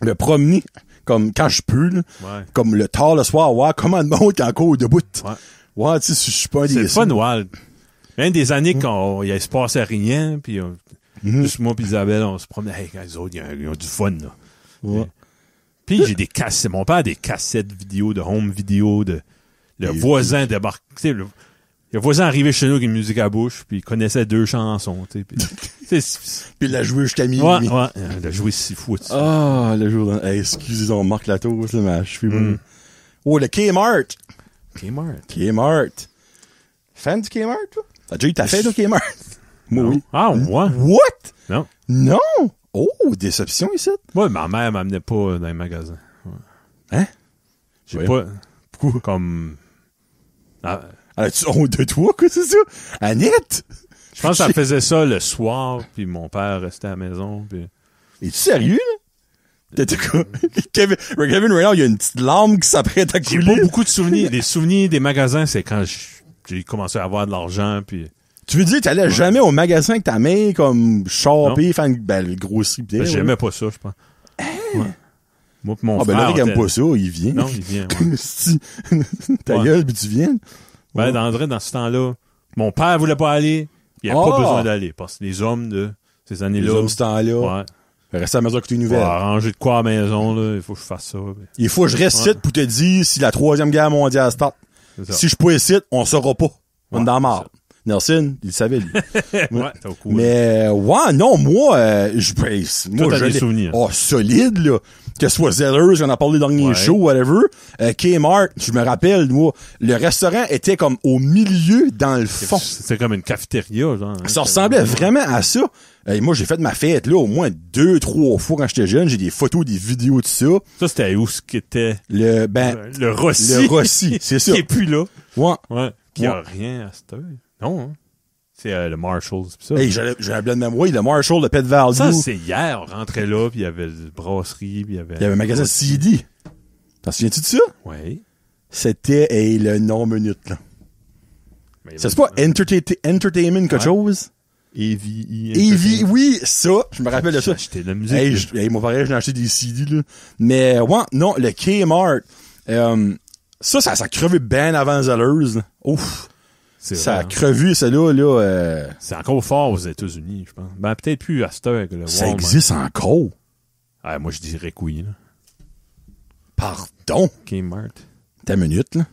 me promener, comme quand je peux, là. Ouais. Comme le tard le soir, voir comment le monde est encore debout. Ouais. Ouais, tu sais, je suis pas un des... C'est le fun, Wild. Même des années quand il se passait rien, puis juste moi pis Isabelle, on se promenait avec les autres, ils ont du fun, là. Ouais. Puis j'ai des cassettes, mon père a des cassettes vidéo, de home vidéo, le voisin débarque, tu sais, le voisin arrivait chez nous avec une musique à bouche, puis il connaissait 2 chansons, tu sais. Puis il l'a joué jusqu'à minuit. Ouais, il a joué 6 fois. Ah, le jour de... Hey, excusez-moi, Marc Latos, là, mais je suis bon. Oh, le Kmart. Kmart. Fan du Kmart, toi? T'as déjà eu ta fête au Kmart? Moi, oui. Ah, ouais. What? Non. Non? Oh, déception ici. Ouais, ma mère m'amenait pas dans les magasins. Ouais. Hein? J'ai pas... Pourquoi? Comme... Ah, as-tu honte de toi, quoi, c'est ça? Annette? je pense qu'elle faisait ça le soir, puis mon père restait à la maison, puis... Es-tu sérieux, là? T'étais quoi? Kevin Reynolds, il y a une petite larme qui s'apprête à couler. J'ai pas beaucoup de souvenirs. Les souvenirs des magasins, c'est quand j'ai commencé à avoir de l'argent, puis... Tu veux dire, t'allais jamais au magasin avec ta mère, comme, shopper, faire le grosserie, pis j'aimais pas ça, je pense. Ouais. Moi pis mon frère... Ah, ben là, il aime pas ça, il vient. Non, il vient, ouais. Si, ta gueule, pis tu viens. Ben, André, dans ce temps-là, mon père voulait pas aller, il avait pas besoin d'aller, parce que les hommes de ces années-là... Les hommes de ce temps-là. Ouais. Rester à la maison à écouter une nouvelle. Ouais, arranger de quoi à la maison, là, il faut que je fasse ça. Puis... Il faut que je reste ici pour te dire si la 3e guerre mondiale start. Si je suis pas ici, on saura pas. On est dans la marde. Nelson, il le savait, lui. Ouais, t'es au courant. Mais, ouais, non, moi, Toi, t'as des souvenirs. Oh, solide, là. Que ce soit Zellers, j'en ai parlé dans le dernier show, whatever. Kmart, je me rappelle, moi, le restaurant était comme au milieu, dans le fond. C'était comme une cafétéria, genre. Hein, ça ressemblait vraiment à ça. Moi, j'ai fait ma fête, là, au moins 2-3 fois quand j'étais jeune. J'ai des photos, des vidéos de ça. Ça, c'était où ce qu'était? Le Rossi. Le Rossi, c'est ça. Qui est plus là. Ouais. Ouais. Qui a rien à cette heure. Non, hein. C'est le Marshall, c'est ça. Hey, j'ai un blanc de mémoire, le Marshall, le Pet Value. Ça, c'est hier, on rentrait là, puis il y avait une brasserie, puis il y avait un magasin CD. T'en souviens-tu de ça? Oui. C'était, le nom minute, là. C'est pas Entertainment quelque chose? EVE, oui, ça, je me rappelle de ça. J'ai acheté de la musique. Mon père, j'ai acheté des CD, là. Mais, ouais, non, le Kmart, ça a crevé bien avant Zellers, là. Ouf. Ça a crevé, celle-là, là. C'est encore fort aux États-Unis, je pense. Ben, peut-être plus à cette heure que le Ça Walmart. existe encore? Ah, moi, je dirais que oui, là. Pardon? Kmart. Ta minute, là.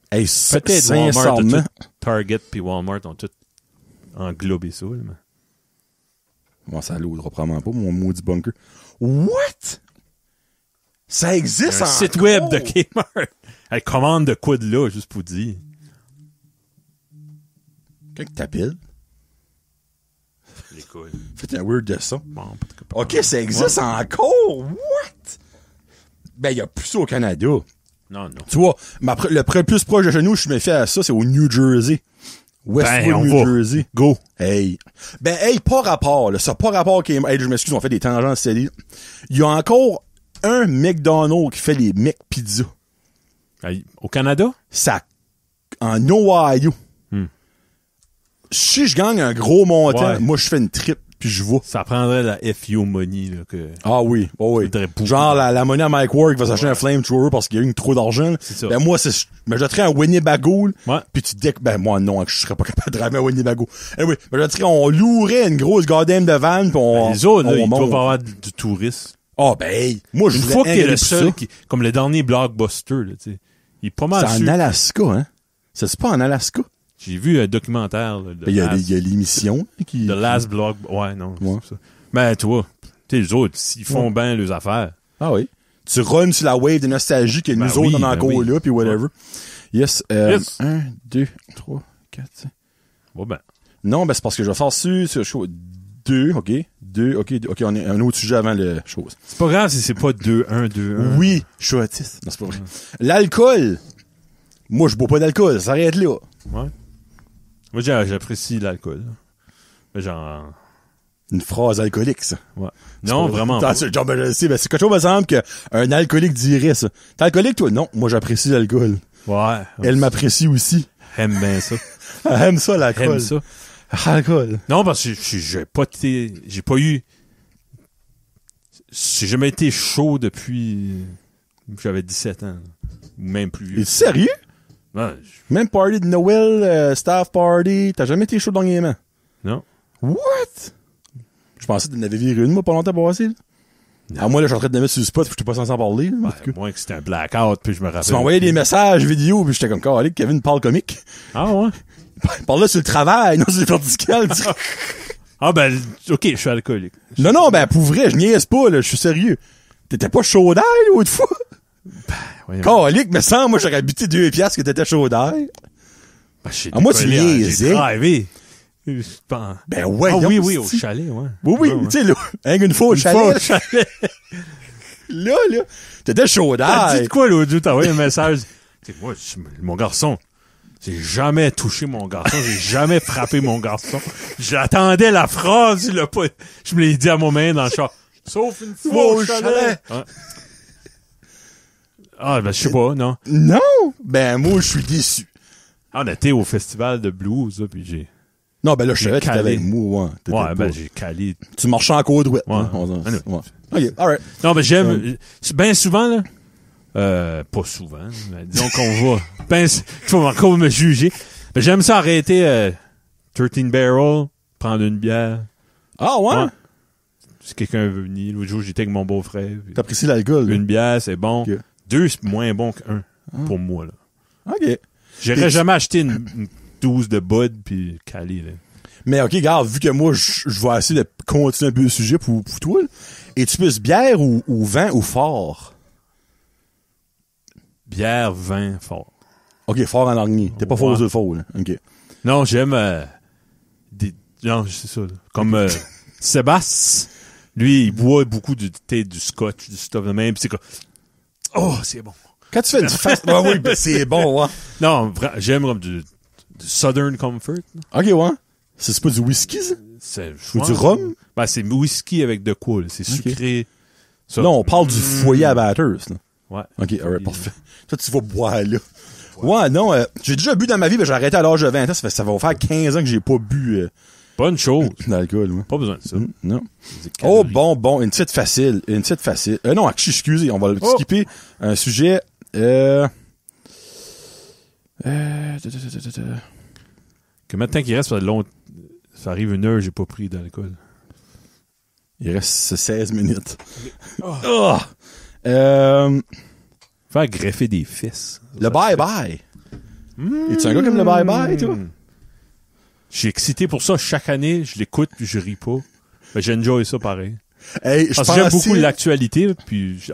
Hey, peut-être Walmart, sincèrement. Target puis Walmart ont tout englobé ça, là. Bon, ça l'ouvre probablement pas, mon maudit bunker. What? Ça existe encore? Un site web de Kmart. Elle commande de quoi de là, juste pour dire. Quelqu'un qui t'appelle? L'école. Faites un weird de ça. Bon, OK, ça existe encore? What? Ben, il y a plus ça au Canada. Non. Tu vois, le plus proche de chez nous, je me fais à ça, c'est au New Jersey. Westwood, on New va. Jersey. Go. Hey. Ben, hey, pas rapport, là. Ça, pas rapport qui est... Hey, je m'excuse, on fait des tangents steady. Il y a encore un McDonald's qui fait les McPizza. Au Canada? Ça, en Ohio. Si je gagne un gros montant, Ouais. moi, je fais une trip, puis je vais. Ça prendrait la FU money, là, que... Ah oui, oh oui. Faudrait beaucoup. Genre, la monnaie à Mike Ward qui va s'acheter un flamethrower parce qu'il y a eu trop d'argent. là. C'est ça. Ben, moi, je me jetterais un Winnebago, là, Ouais. puis ben, moi, non, je serais pas capable de ramener un Winnebago. Anyway, me jetterais, on louerait une grosse goddamn de van, puis on... Les autres, là, on ils monte. doivent avoir du tourisme. Ah, ben, hey, moi, je Une voulais fois que t'es engager le pour seul, ça. comme le dernier Blockbuster, là, tu sais. Il est pas mal C'est en sûr. Alaska, hein? C'est pas en Alaska? J'ai vu un documentaire, là, de Ben, il y a l'émission qui... The Last Block. Ouais, non. Ouais. C'est ça. Mais, tu vois, tu sais, les autres, s'ils font bien leurs affaires. Ah oui. Tu runs sur la wave de nostalgie que Ben nous oui, autres, on a ben encore oui. là, puis whatever. Yes. Yes. 1, 2, 3, 4, 5. Bon, ben. Non, ben c'est parce que je vais faire sur show 2, OK. 2, OK, on est un autre sujet avant le chose. C'est pas grave si c'est pas 2-1, 2-1. Oui, je suis autiste. Non, c'est pas vrai. L'alcool. Moi, je bois pas d'alcool. Ça s'arrête là. Ouais. Moi, j'apprécie l'alcool. Mais genre... Une phrase alcoolique, ça. Ouais. Non, vraiment pas. Genre, ben, je sais, ben, c'est quelque chose, me semble, qu'un alcoolique dirait ça. T'es alcoolique, toi? Non, moi, j'apprécie l'alcool. Ouais. Elle m'apprécie aussi. Aime bien ça. Elle aime ça, l'alcool. Aime ça. Alcool. Non, parce que j'ai pas eu... J'ai jamais été chaud depuis... J'avais 17 ans. Ou même plus vieux. Es-tu sérieux? Ouais, Même party de Noël, staff party, t'as jamais été chaud dernièrement? non. What? Je pensais que t'en avais viré une, moi, pas longtemps passé. Ah, moi, là, je suis en train de me mettre sur le spot, puis je t'ai pas censé en parler. Là, en tout cas. Moins que c'était un blackout, puis je me rappelle. Tu m'envoyais des messages vidéo, puis j'étais comme, calé, Kevin parle comique. Ah ouais? Il parle là sur le travail, non sur le vertical. Ah ben, ok, je suis alcoolique. Non, ben, pour vrai, je niaise pas, là, je suis sérieux. T'étais pas chaud d'ail, l'autre fois? Voyons. Calique, mais sans, moi, j'aurais habité 2 piastres que t'étais chaud d'ail. Ben, j'ai Ah, moi, tu décollé, niaisais. J'ai drivé. Je pense- Ben ouais, Ah oui, au c'est- chalet, ouais. Oui, Ouais, ouais. tu sais, là, hein, une fois au Une chalet. fois au chalet. Là, t'étais chaud T'as dit d'ail. de quoi l'autre jour? T'as envoyé un message. C'est moi, mon garçon. J'ai jamais touché mon garçon. J'ai jamais frappé mon garçon. J'attendais la phrase. Je me l'ai dit à mon main dans le char. Sauf une fois au chalet. Ouais. Ah, ben, je sais pas, non. Non! Ben, moi, je suis déçu. Ah, on était au festival de blues, là, puis j'ai... Non, ben là, je savais que t'étais calé. avec moi, ouais. T'étais Ouais, pas- ben, j'ai calé. Tu marchais en côte ouette. Ouais. Ouais. OK, alright. Non, mais j'aime... Ben souvent, là... pas souvent, mais disons qu'on va... Ben, il faut encore me juger. Ben, j'aime ça arrêter 13 Barrel, prendre une bière. Ah, ouais? Ouais. Si quelqu'un veut venir. L'autre jour, j'étais avec mon beau-frère. puis T'apprécies l'alcool, là? Une bière, c'est bon. Ok. 2, c'est moins bon qu'un, pour moi, là. OK. J'aurais jamais acheté une 12 de Bud, puis calé, là. Mais OK, regarde, vu que moi, je vais essayer de continuer un peu le sujet pour toi, là. Es-tu plus bière ou vin ou fort? Bière, vin, fort. OK, fort en dernier. T'es pas fort Ouais. aux faux, là. OK. Non, j'aime non, c'est ça. Là. Comme Sébastien, lui, il boit beaucoup du scotch, du stuff de même, pis c'est comme oh, c'est bon. Quand tu fais du fast... Ah oui, ben c'est bon, ouais. Non, j'aime comme du Southern Comfort. Là. OK, ouais. C'est pas du whisky, ça? C'est Ou du rhum? Ben, c'est whisky avec de quoi, là. C'est sucré. Ça. Non, on parle du foyer à batteuse, là. Ouais. OK, alright, parfait. Toi, tu vas boire là. Ouais, non, j'ai déjà bu dans ma vie, mais j'ai arrêté à l'âge de 20 ans. Ça va faire 15 ans que j'ai pas bu Bonne chose. d'alcool, ouais. Pas besoin de ça. Non. Des Oh, calories. bon, une petite facile. Non, excusez, on va le Oh. skipper. Un sujet, Que maintenant qu'il reste, ça arrive 1 heure, j'ai pas pris d'alcool. il reste 16 minutes. Oh. Faire greffer des fesses. Le bye-bye. Es-tu un gars comme le bye-bye, toi? Je suis excité pour ça. Chaque année, je l'écoute puis je ris pas. Ben, j'enjoy ça pareil. Hey, Parce que j'aime beaucoup l'actualité, puis je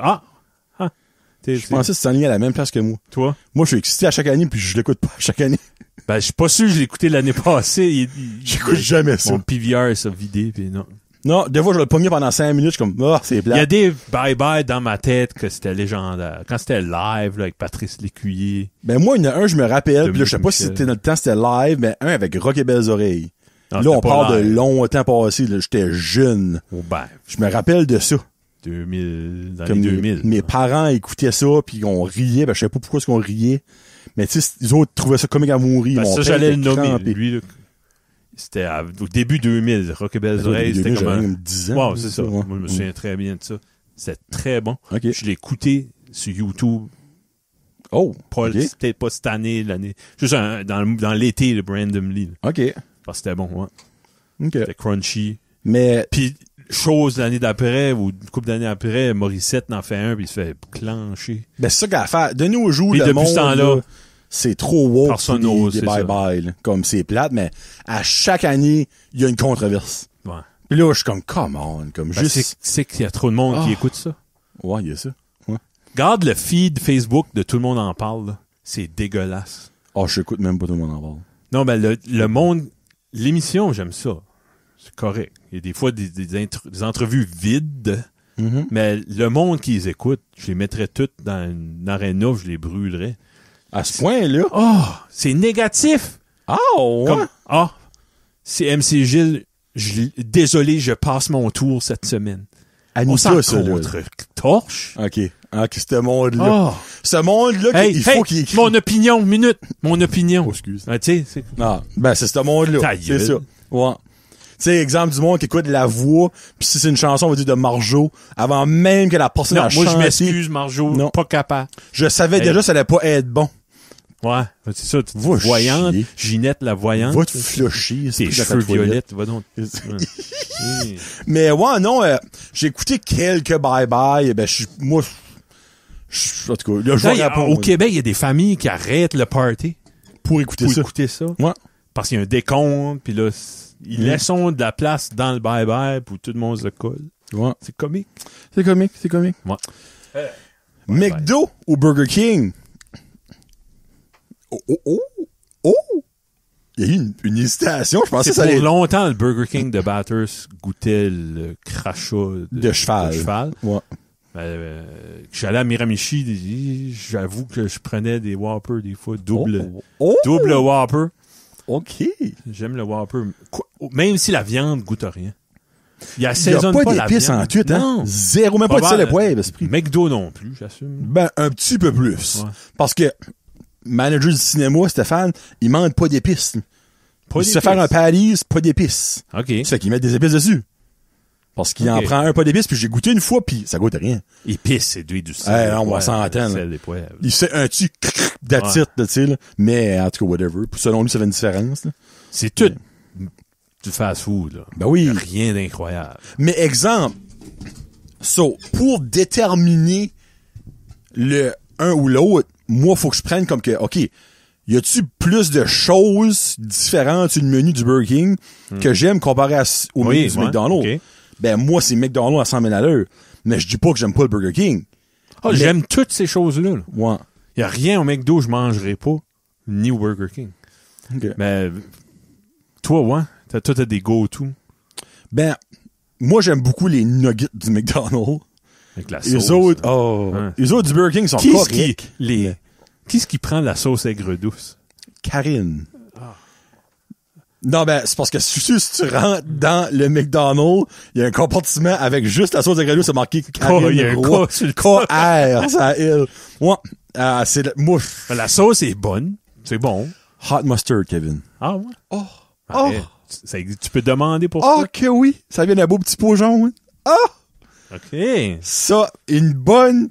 pensais que tu t'enlignais à la même place que moi. toi? Moi, je suis excité à chaque année, puis je l'écoute pas à chaque année. Ben, je suis pas sûr que je l'ai écouté l'année passée. J'écoute jamais ça. Mon PVR s'est vidé, puis non. Non, des fois, je vais le pogner pendant 5 minutes, je suis comme, ah, c'est Il y a plat. des bye-bye dans ma tête que c'était légendaire. Quand c'était live, là, avec Patrice Lécuyer. Ben, moi, il y en a un, je me rappelle, puis là, je sais pas si Michel. c'était notre temps, c'était live, mais un avec Rock et Belles Oreilles. Non, Là, c'était on pas parle live. de longtemps passé, là, j'étais jeune. Oh, ben, Je me rappelle de ça. 2000, dans Comme les 2000. mes parents écoutaient ça, puis on riait, ben, je sais pas pourquoi est-ce qu'on riait. Mais tu sais, les autres trouvaient ça comique à mourir. Ben, Mon ça, père j'allais le était nommer. crampé. Lui, là, c'était au début 2000. Rock et Belles Oreilles, c'était comme j'avais un... même 10 ans. Wow, c'est ça. Moi, je me souviens très bien de ça. C'était très bon. OK. Je l'ai écouté sur YouTube. Oh, Pas, OK. Peut-être pas cette année, l'année. Juste dans l'été, le randomly. Là. OK. Parce que c'était bon, ouais. OK. C'était crunchy. Mais, Puis, chose l'année d'après, ou une couple d'années après, Morissette en fait un, puis il se fait clencher. ben, c'est ça qu'à faire. De nos jours, Puis le depuis monde, ce temps-là, là, c'est trop woke personne pour n'ose, des c'est ça. bye-bye, là. Comme c'est plate, mais à chaque année, il y a une controverse. Ouais. Puis là, je suis comme, come on, comme Ben, juste... c'est qu'il y a trop de monde qui Ah. écoute ça. Ouais, il y a ça. Ouais. Garde le feed Facebook de Tout le monde en parle, là. C'est dégueulasse. Oh, j'écoute même pas tout le monde en parle. Non, ben, le monde, l'émission, j'aime ça. C'est correct. Il y a des fois des entrevues vides, Mhm. mais le monde qui les écoute, je les mettrais toutes dans une aréna, je les brûlerais. À ce point-là? Oh, c'est négatif! Ah, ouais? Comme, c'est MC Gilles, désolé, je passe mon tour cette semaine. On s'en Anita, ça, là. contre-torche. OK. Ah, que ce monde-là. Oh. Ce monde-là, il faut qu'il écrive. Mon opinion, mon opinion. Oh, excuse. Ah, tu sais, c'est... Ah, ben, c'est ce monde-là. Ta C'est gueule. ça. Ouais. Tu sais, exemple du monde qui écoute la voix, puis si c'est une chanson, on va dire de Marjo, avant même que la personne Non, a moi, je chanté, m'excuse, Marjo, Non. pas capable. je savais Hey. déjà que ça allait pas être bon. Ouais, c'est ça. Va Voyante, chier. Ginette la voyante. Va te flusher. Tes cheveux violettes, va donc. Mais ouais, non, j'ai écouté quelques bye-bye, ben, moi, en tout cas, là, je Là, vais répondre au Québec, il y a des familles qui arrêtent le party pour écouter pour ça. écouter ça. Ouais. Parce qu'il y a un décompte, puis là, ils laissent de la place dans le bye-bye pour tout le monde se colle. Ouais. C'est comique. C'est comique, c'est comique. Ouais. McDo ou Burger King? Oh! Il y a eu une hésitation, je pensais C'est que ça pour allait longtemps, le Burger King de Batters goûtait le crachat de cheval. Ouais. J'allais à Miramichi, j'avoue que je prenais des Whopper des fois, double Whopper. OK. J'aime le Whopper. Même si la viande goûte à rien. Il Il y a assaisonne pas la d'épices viande. en tout, hein? Non. Zéro, même pas de sel et poivre, esprit. McDo non plus, j'assume. Ben, un petit peu plus. Ouais. Parce que, manager du cinéma, Stéphane, il manque pas d'épices. Pas Il se fait faire un patties, pas d'épices. OK. C'est ça qu'il met des épices dessus. Parce qu'il en Ok. prend un pas d'épices, puis j'ai goûté une fois, puis ça goûte rien. Épices, c'est du sel. Eh, on va s'entendre. Sel des poivres. Il fait un petit d'attitude, tu sais, là. Mais, en tout cas, whatever. Puis selon lui, ça fait une différence, là. C'est tout du fast-food, là. Ben oui. Rien d'incroyable. Mais exemple, pour déterminer le un ou l'autre, moi, faut que je prenne comme que, OK, y a-tu plus de choses différentes sur le menu du Burger King que j'aime comparé au menu du McDonald's? ok. Ben, moi, c'est McDonald's à 100 000 à l'heure. Mais je dis pas que j'aime pas le Burger King. Mais- J'aime toutes ces choses-là. Là. Ouais. Il n'y a rien au McDo que je mangerai pas, ni au Burger King. OK. Mais toi, ouais, toi, t'as des go-to Ben, moi, j'aime beaucoup les nuggets du McDonald's. avec la Les sauce. autres, Hein. les autres du Burger King sont Qui est-ce corrects. qui est-ce qui prend la sauce aigre douce? Karine. Non, ben, c'est parce que si tu rentres dans le McDonald's, il y a un compartiment avec juste la sauce de grenouille, c'est marqué Karine il y a un Roy. K sur le K-R, ça il. Ouais. Moi, La sauce est bonne. C'est bon. hot mustard, Kevin. Ah ouais? Oh. Arrête. Tu peux demander pour Oh, que oui. Ça vient d'un beau petit pot jaune. Ah! ça. OK. Ça, une bonne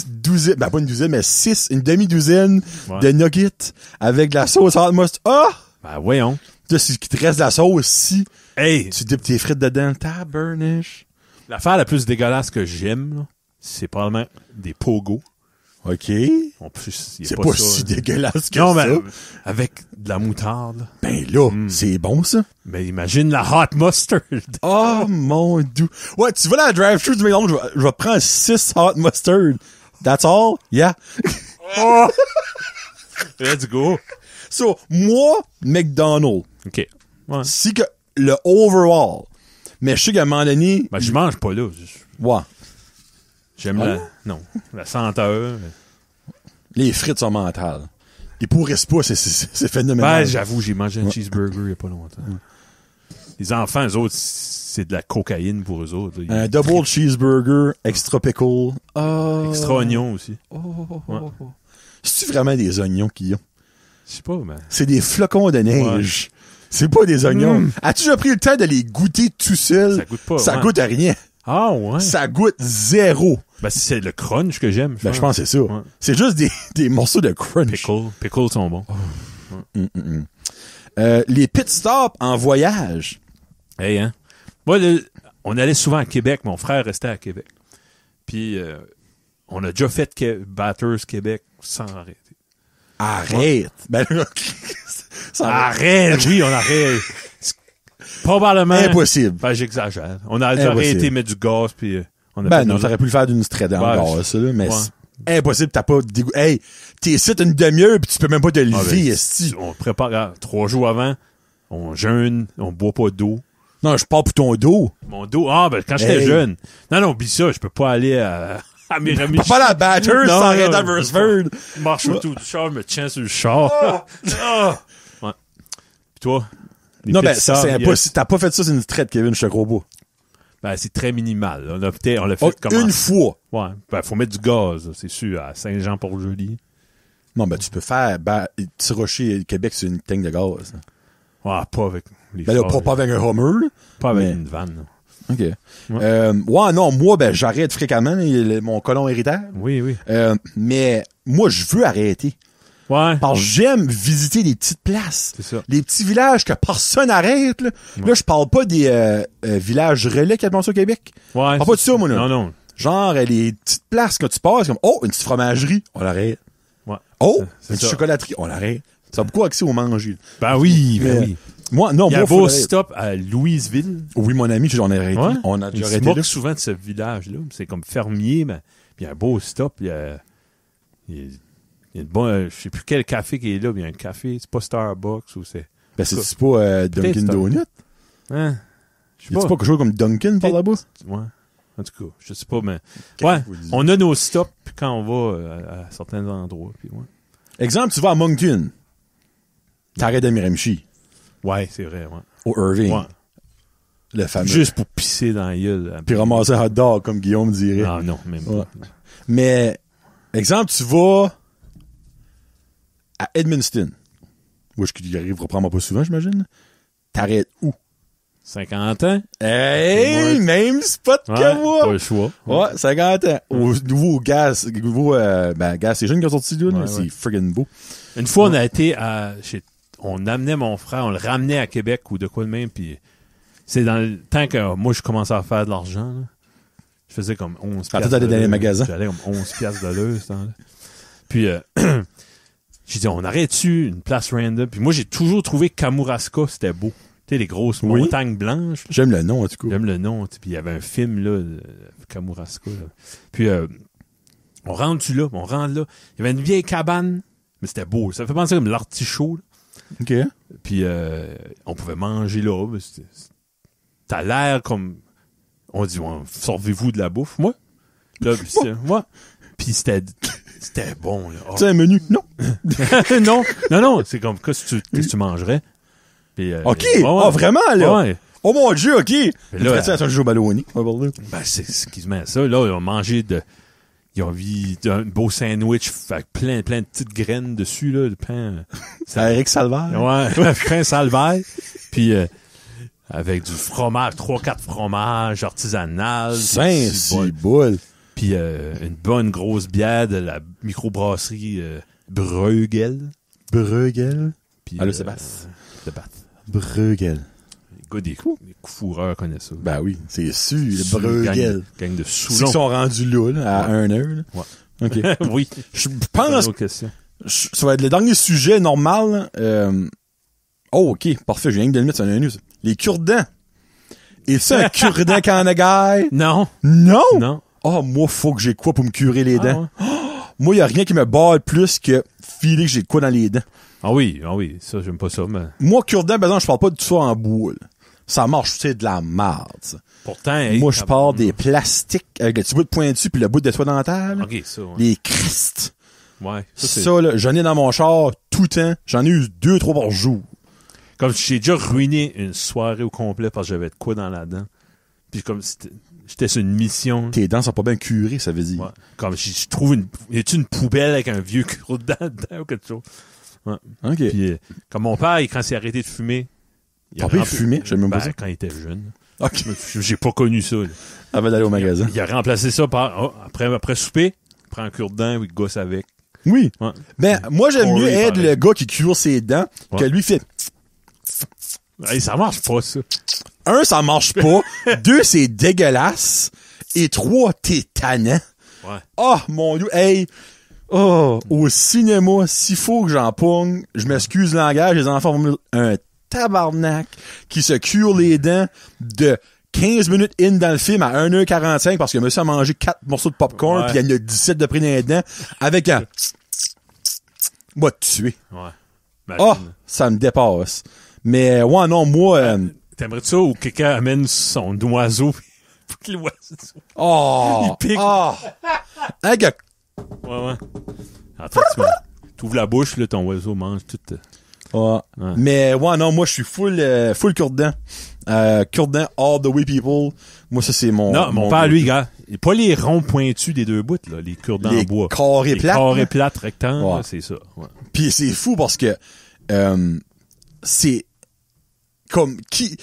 douzaine, ben pas une douzaine, mais une demi-douzaine Ouais. de nuggets avec de la sauce hot mustard. Ah! Ben voyons. Là, si qu'il te reste de la sauce, si Hey, tu dippes tes frites dedans, tabarniche. l'affaire la plus dégueulasse que j'aime, là, c'est probablement des pogo. OK. En plus, il y a C'est pas pas ça, si là. dégueulasse que Non, ça. mais avec de la moutarde. Là. Ben là, c'est bon, ça. Mais imagine la hot mustard. Oh, mon dieu. Ouais, tu vas dans la drive-thru du McDonald's, je vais prendre 6 hot mustard. That's all? Yeah. Oh! Let's go. So, moi, McDonald's, OK. Ouais. si que le overall, Mais je sais qu'à un moment donné... Ben, je mange pas là. Ouais. J'aime la senteur. Les frites sont mentales. Ils pourrissent pas, c'est phénoménal. Ben, j'avoue, j'ai mangé un cheeseburger il y a pas longtemps. Les enfants, eux autres, c'est de la cocaïne pour eux autres. Un double cheeseburger, extra pickle. Extra oignon aussi. Ouais. C'est-tu vraiment des oignons qu'ils ont? Je sais pas, mais... C'est des flocons de neige. Ouais. C'est pas des oignons. As-tu déjà pris le temps de les goûter tout seul? Ça goûte pas. Ça goûte à rien. Ah ouais? Ça goûte zéro. Ben, c'est le crunch que j'aime. Je pense que c'est ça. Ouais. C'est juste des morceaux de crunch. Pickles sont bons. Les pit stops en voyage. Hey, hein? Moi, on allait souvent à Québec. Mon frère restait à Québec. Puis, on a déjà fait Batters Québec sans arrêter. Arrête! Ouais. Ben, arrête! Oui, on arrête. Probablement. Impossible. Ben, j'exagère. On a arrêté de mettre du gaz, puis on a ben non, t'aurais pu le faire d'une strade en gaz, ça, là, mais c'est impossible, t'as pas dégoût. Hey, t'es ici une demi-heure, puis tu peux même pas te lever, esti. On prépare 3 jours avant, on jeûne, on boit pas d'eau. Non, je pars pour ton dos. Mon dos, quand j'étais jeune. Non, oublie ça, je peux pas aller à Miramichi. Je peux pas aller à Batters sans arrêter à Burstford. Je marche autour du char, je me tiens sur le char. Ouais. Puis toi? Non, ben, c'est impossible. T'as pas fait ça sur une traite, Kevin, je te crois pas. Ben, c'est très minimal. On l'a fait comme une fois. Ouais. Ben, faut mettre du gaz, c'est sûr, à Saint-Jean-Port-Joli. Non, ben, tu peux faire, Petit Rocher, Québec, c'est une tank de gaz. Ouais, pas avec les ben, là, pas avec un Hummer, là. Pas avec une vanne, OK. Ouais. Non, moi, ben, j'arrête fréquemment, mon colon irritable. Oui. Mais, moi, je veux arrêter. Ouais. Parce que j'aime visiter des petites places. C'est ça. Les petits villages que personne n'arrête, là. Ouais. Là, je parle pas des villages relais qui appellent ça au Québec. Ouais. Je parle pas de ça, moi, là. Non. Genre, les petites places que tu passes, comme, une petite fromagerie, on l'arrête. Ouais. Une petite chocolaterie, on l'arrête. Ça a beaucoup accès au manger. Ben oui, oui. Moi, non, il y a un beau stop à Louisville. Oui, mon ami, on a arrêté. Ouais. On a déjà arrêté. Je moque souvent de ce village-là. C'est comme fermier, mais il y a un beau stop. Il y a une bonne, je sais plus quel café qui est là, mais il y a un café, c'est pas Starbucks ou c'est... Ben, c'est pas Dunkin' Donut? Hein? Je sais pas. Quelque chose comme Dunkin' par là-bas? Ouais. En tout cas, je sais pas, mais... Ouais, on a nos stops quand on va à certains endroits. Puis ouais. Exemple, tu vas à Moncton. T'arrêtes à Miramichi. Ouais, c'est vrai, ouais. Au Irving. Ouais. Le fameux. Juste pour pisser dans la gueule. Puis ramasser un hot dog, comme Guillaume dirait. Ah non, même pas. Mais, exemple, tu vas à Edmundston. Moi, je arriverai probablement pas souvent, j'imagine. T'arrêtes où? 50 ans? Hey, même spot que moi! Pas le choix. Ouais, 50 ans. Au nouveau gaz station qui est sorti là, c'est friggin' beau. Une fois, on a été on amenait mon frère, on le ramenait à Québec ou de quoi de même, puis c'est dans le temps que moi, je commençais à faire de l'argent, là. Je faisais comme 11 piastres. Quand t'allais dans les magasins. J'allais comme 11 piastres de l'heure, ce temps-là. Puis, j'ai dit, on arrête-tu une place random? Puis moi, j'ai toujours trouvé Kamouraska, c'était beau. Tu sais, les grosses montagnes blanches. Là. J'aime le nom, en tout cas. J'aime le nom. Puis il y avait un film, là, Kamouraska. Là. Puis, on rentre là. Il y avait une vieille cabane, mais c'était beau. Ça fait penser comme l'artichaut, là. OK. Puis, on pouvait manger là. T'as l'air comme... On dit, servez-vous de la bouffe? Moi? Là, moi. Puis c'était bon, là. Oh. C'est un menu? Non. non. C'est comme, qu'est-ce que tu mangerais? Puis, OK. Vraiment, là? Ouais. Oh mon Dieu, OK. Là, c'est un jeu au ballonné. Ben, c'est ce qui se met ça. Là, ils ont mangé ils ont vu un beau sandwich avec plein de petites graines dessus, là, de pain. C'est Eric Salvaire. Ouais, pain Salvaire. Puis, avec du fromage, 3-4 fromages artisanal. Saint-Ciboule. Puis, une bonne grosse bière de la microbrasserie Bruegel. Puis, allô, Sébastien. Bruegel. Les gars des fourreurs connaissent ça. Ben oui, c'est sûr, le Bruegel. Gang de Soulon. C'est qu'ils sont rendus là, à 1 heure. Là. Ouais. OK. Oui. Je pense que ça va être le dernier sujet normal. OK, parfait, je viens de le mettre sur un news. Les cure-dents. Est-ce un cure-dent Canagaï? Non. Non? Oh, moi, faut que j'ai quoi pour me curer les dents. Ouais. Oh, moi, il y a rien qui me balle plus que filer que j'ai de quoi dans les dents. Ah oui, ça, j'aime pas ça, mais... Moi, cure-dent, par exemple, je parle pas de tout ça en bois, là. ça marche, c'est de la merde, ça. Pourtant, hey, Moi, je pars des plastiques avec le petit bout de pointu puis le bout de soie dentaire. OK, ça, ouais. Les Christ. Ouais. Ça, là, j'en ai dans mon char tout le temps. J'en ai eu 2-3 par jour. Comme j'ai déjà ruiné une soirée au complet parce que j'avais de quoi dans la dent. Puis comme j'étais sur une mission. Tes dents sont pas bien curées, ça veut dire. Ouais. Comme je trouve une poubelle avec un vieux cure-dent dedans ou quelque chose. Ouais. OK. Puis comme mon père, quand il s'est arrêté de fumer, Ton père fumait? J'aime même pas ça. quand il était jeune. OK. J'ai pas connu ça. Là. Avant d'aller au magasin. Il a remplacé ça par après souper, il prend un cure-dent, il gosse avec. Oui. Ouais. Ben, moi, j'aime Corey, mieux être pareil. le gars qui cure ses dents que Ouais. lui fait. Hey, ça marche pas, ça. 1, ça marche pas. 2, c'est dégueulasse. Et 3, t'es tannant. Ouais. Oh, mon Dieu. Hey. Oh, au cinéma, s'il faut que j'en pogne, je m'excuse le langage, les enfants vont me dire un tabarnak qui se cure les dents de 15 minutes in dans le film à 1h45 parce que monsieur a mangé 4 morceaux de popcorn Ouais. puis il y en a 17 de pris dans les dents avec un moi te tuer. Ouais. Oh, ça me dépasse. Mais ouais, non, moi T'aimerais-tu ça ou quelqu'un amène son oiseau pour que l'oiseau... oh, Il pique. oh. Un gars, Ouais. En fait, tu ouvres la bouche, là, ton oiseau mange tout... ouais. Ouais. Mais ouais, non, moi je suis full cure-dent. Cure-dent all the way people. Moi ça c'est Non, mon père, lui, gars, il pas les ronds pointus des deux bouts, là, les cure-dents en les bois. carrés Les plates. carrés plates, rectangles, Ouais. là, c'est ça. Ouais. Puis c'est fou parce que c'est comme qui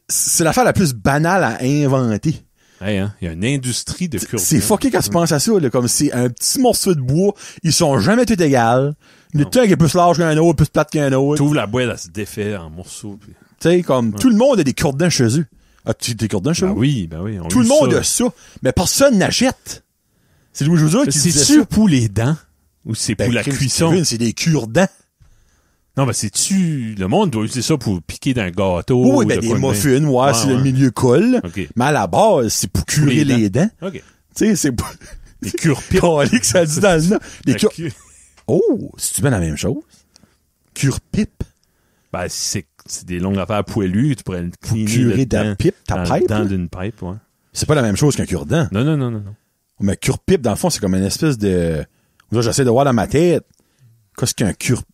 c'est l'affaire la plus banale à inventer. Hey, hein, il y a une industrie de cure-dents. C'est fucké quand tu penses à ça, là, comme c'est un petit morceau de bois, ils sont jamais tous égales. Il y en a un qui est plus large qu'un autre, plus plate qu'un autre. T'ouvres la boîte, elle se défait en morceaux. Puis... Tu sais, comme tout le monde a des cure-dents chez eux. As-tu des cure-dents chez Ben vous? oui. On Tout a le eu monde ça. a ça, mais personne n'achète. C'est Louis José qui disait ça. C'est-tu pour les dents? Ou c'est Ben, pour la crime, cuisson? Kevin, c'est des cure-dents. Non, ben c'est-tu... Le monde doit utiliser ça pour piquer d'un gâteau. Oui, ou ben de des quoi de même. muffins, ouais, si le milieu colle. OK. Mais à la base, c'est pour curer les les dents. OK. Tu sais, c'est pour... Les cure-pipes. que ça dit dans le nom. Les La cure... cu- Oh, c'est-tu bien la même chose? Cure-pipe. Ben, c'est des longues affaires poilues. Tu pourrais le cleaner Curer ta dedans, pipe, ta dans pipe. le là. dedans d'une pipe, ouais. C'est pas la même chose qu'un cure-dent. Non. Mais cure-pipe, dans le fond, c'est comme une espèce de... Là, j'essaie de voir dans ma tête. Qu'est-ce qu'un cure-pipe?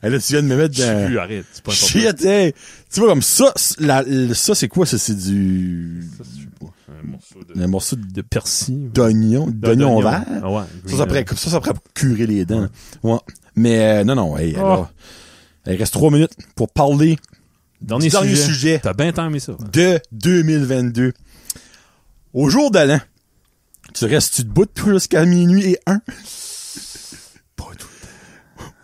Et là, tu viens de me mettre Je sais dans... plus, arrête. C'est pas important. Shit, hey! Tu vois, comme ça, ça, c'est quoi, ça? C'est du... Ça, je sais pas. Un morceau de... Un morceau de persil. d'oignon vert. Ah ouais. Ça pourrait curer les dents. Ouais. Mais, non, hey, alors, il reste 3 minutes pour parler Dernier du dernier sujet T'as bien aimé ça. de 2022. Au jour de l'an, tu restes-tu debout toi, jusqu'à minuit et 1? Pas tout.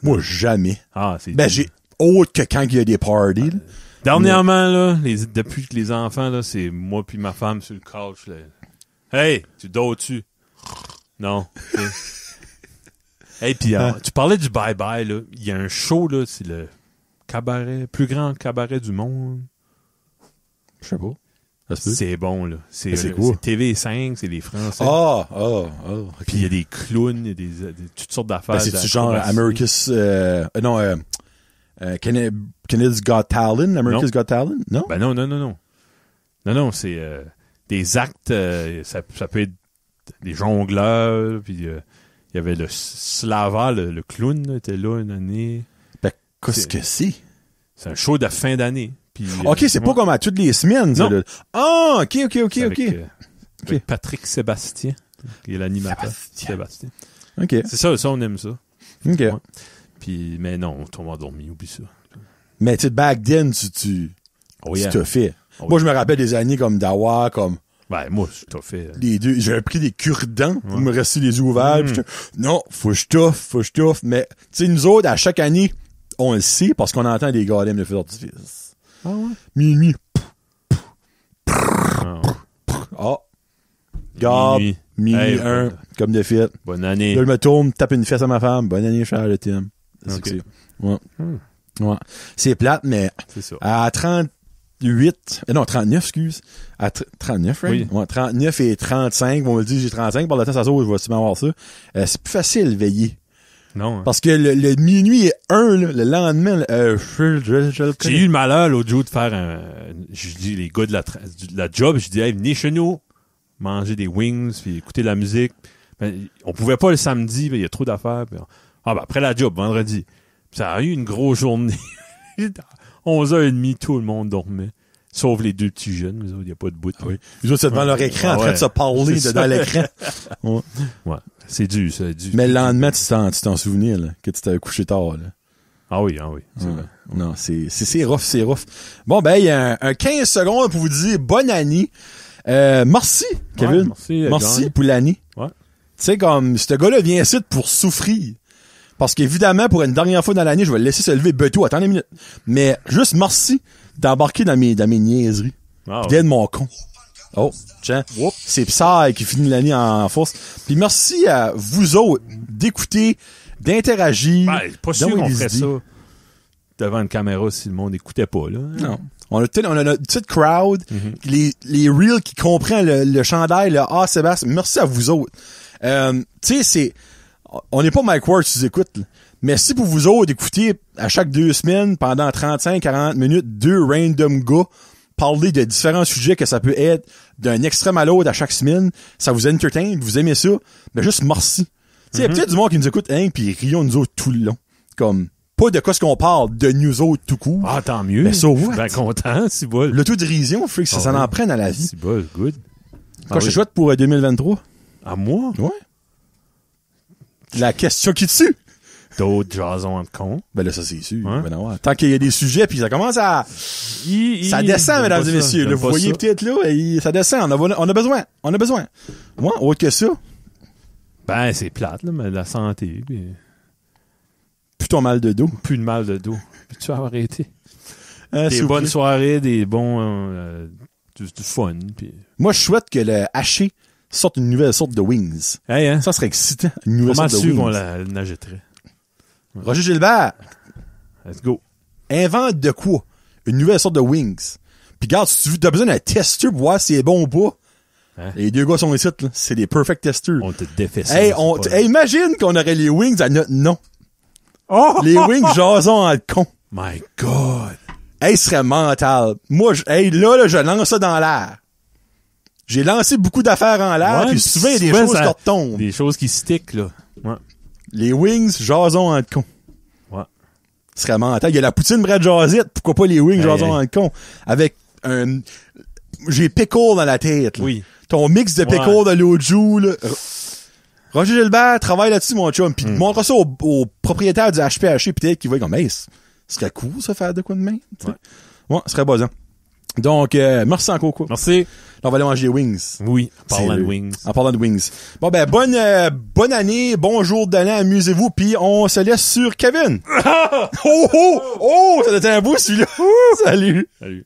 Moi, jamais. Ah, c'est... Ben, j'ai autre que quand il y a des parties. là. Dernièrement, là, depuis que les enfants, là, c'est moi puis ma femme sur le couch, là. Hey, tu dors-tu? Non. Hey, puis tu parlais du bye-bye, là. Il y a un show, là, c'est le cabaret, plus grand cabaret du monde. Je sais pas. Ça se peut. C'est bon, là. C'est quoi? C'est TV5, c'est les Français. OK. Puis il y a des clowns, il y a toutes sortes d'affaires. Ben, c'est-tu genre d'acrobatie. Canada's Got Talent? America's Got Talent? Non? Ben non. Non, c'est des actes, ça peut être des jongleurs, puis il y avait le Slava, le clown, là, était là une année. Ben, qu'est-ce que c'est? C'est un show de fin d'année. Puis, OK, c'est pas comme à toutes les semaines, ça, Non. là. Ah, OK. c'est avec Patrick Sébastien, qui est l'animateur. Sébastien. OK. C'est ça, on aime ça. OK. Ouais. Puis, mais non, on tombe endormi, oublie ça. Mais tu sais, back then, tu Oh yeah. t'as fait. Oh Moi, je me rappelle des années comme Dawa, comme Ben, moi, je t'ai fait. les deux. J'avais pris des cure-dents pour me rester les yeux ouverts. Puis non, faut que je touffe. Mais, tu sais, nous autres, à chaque année, on le sait parce qu'on entend des gars de feu d'artifice. Ah ouais? Minuit. Ah, Ah. Garde. Minuit. Minuit Hey, 1, comme de fait. bonne année. Là, je me tourne, tape une fesse à ma femme. Bonne année, Charles, le Tim. C'est Ok. que c'est. Ouais. Ouais. C'est plate, mais C'est ça. à 39, excuse. À 39, right? Oui. Ouais, 39 et 35. On me dit, j'ai 35. Par le temps, ça sort, je vais sûrement avoir ça. C'est plus facile, veiller. Non. Hein. Parce que le minuit est 1, là, le lendemain, je le J'ai connais. eu le malheur l'autre jour de faire je dis les gars de la job, je dis hey, venez chez nous, manger des wings, puis écouter de la musique. Ben, on pouvait pas le samedi, il y a trop d'affaires. Puis après la job, vendredi. Puis ça a eu une grosse journée. 11h30, tout le monde dormait. Sauf les deux petits jeunes, il n'y a pas de bout. Oui. Les autres, c'est devant leur écran, en train de se parler dans l'écran. Ouais. C'est dû, ça. Mais le lendemain, tu t'en souvenais, là, que tu t'avais couché tard, là. Ah oui. C'est vrai. Non, c'est rough. Bon, ben, il y a un 15 secondes pour vous dire bonne année. Merci, Kevin. Ouais, merci pour l'année. Ouais. Tu sais, comme, ce gars-là vient ici pour souffrir. Parce qu'évidemment, pour une dernière fois dans l'année, je vais le laisser se lever beto. Attendez une minute. Mais juste merci d'embarquer dans mes niaiseries. Ah, Puis d'être mon con. Oh, tiens. C'est Psy qui finit l'année en force. Puis merci à vous autres d'écouter, d'interagir. Ben, pas sûr qu'on ferait ça devant une caméra si le monde n'écoutait pas, là. Non. On a notre petite crowd, les reels qui comprennent le chandail, le « Ah, Sébastien », merci à vous autres. Tu sais, on n'est pas Mike Ward, tu écoutes, là. Mais si pour vous autres d'écouter à chaque 2 semaines, pendant 35-40 minutes, 2 random gars parler de différents sujets que ça peut être d'un extrême à l'autre à chaque semaine, ça vous entertain, vous aimez ça, ben juste merci. Tu sais, il y a peut-être du monde qui nous écoute, hein, pis rions nous autres tout le long. Comme, pas de quoi ce qu'on parle, de nous autres tout court. Ah, tant mieux. Mais so what? Je suis bien content, c'est bon. L'autodérision, fait que ça en prenne à la vie. C'est bon, good. Quand je te souhaite pour 2023? À moi? Ouais. La question qui tue. D'autres jasons en con. Ben là, ça c'est sûr. Ouais. Ben non, tant qu'il y a des sujets, puis ça commence à... ça descend, mesdames et messieurs. Là, vous voyez peut-être là, ça descend. On a besoin. Moi, autre que ça. Ben, c'est plate, là, mais la santé. Puis... Plus ton mal de dos. Plus de mal de dos. Puis tu vas arrêter. Des bonnes soirées, des bons... du fun. Puis... Moi, je souhaite que le haché sorte une nouvelle sorte de wings. Hey, hein? Ça serait excitant. Une nouvelle sorte de wings. Comment on la nagetterait? Roger Gilbert. Let's go. Invente de quoi? Une nouvelle sorte de wings. Puis regarde, si tu as besoin d'un testeur pour voir si c'est bon ou pas, hein? Les deux gars sont ici, là. C'est des perfect testers. On te défait ça. Hey, imagine qu'on aurait les wings à notre nom. Oh! Les wings jason en con. My God. Hey, ce serait mental. Moi, là, je lance ça dans l'air. J'ai lancé beaucoup d'affaires en l'air, puis souvent, il y a des choses qui retombent. Des choses qui stick, là. Ouais. Les wings jason en con. Ouais. Ce serait mental. Il y a la poutine Brad Jazette. Pourquoi pas les wings jason en con? Avec j'ai pickle dans la tête, là. Oui. Ton mix de pickle de l'autre jour, là. Roger Gilbert travaille là-dessus, mon chum. Puis montre ça au propriétaire du HPH, peut-être qu'il va être comme, hey, ce serait cool, ça, faire de quoi de main. Ouais, ce serait buzzant. Donc, merci encore, quoi. Merci. Là, on va aller manger des wings. Oui, en parlant de wings. En parlant de wings. Bon, ben, bonne année, bon jour de l'an, amusez-vous, puis on se laisse sur Kevin. Oh, ça doit être un beau, celui-là. Salut. Salut.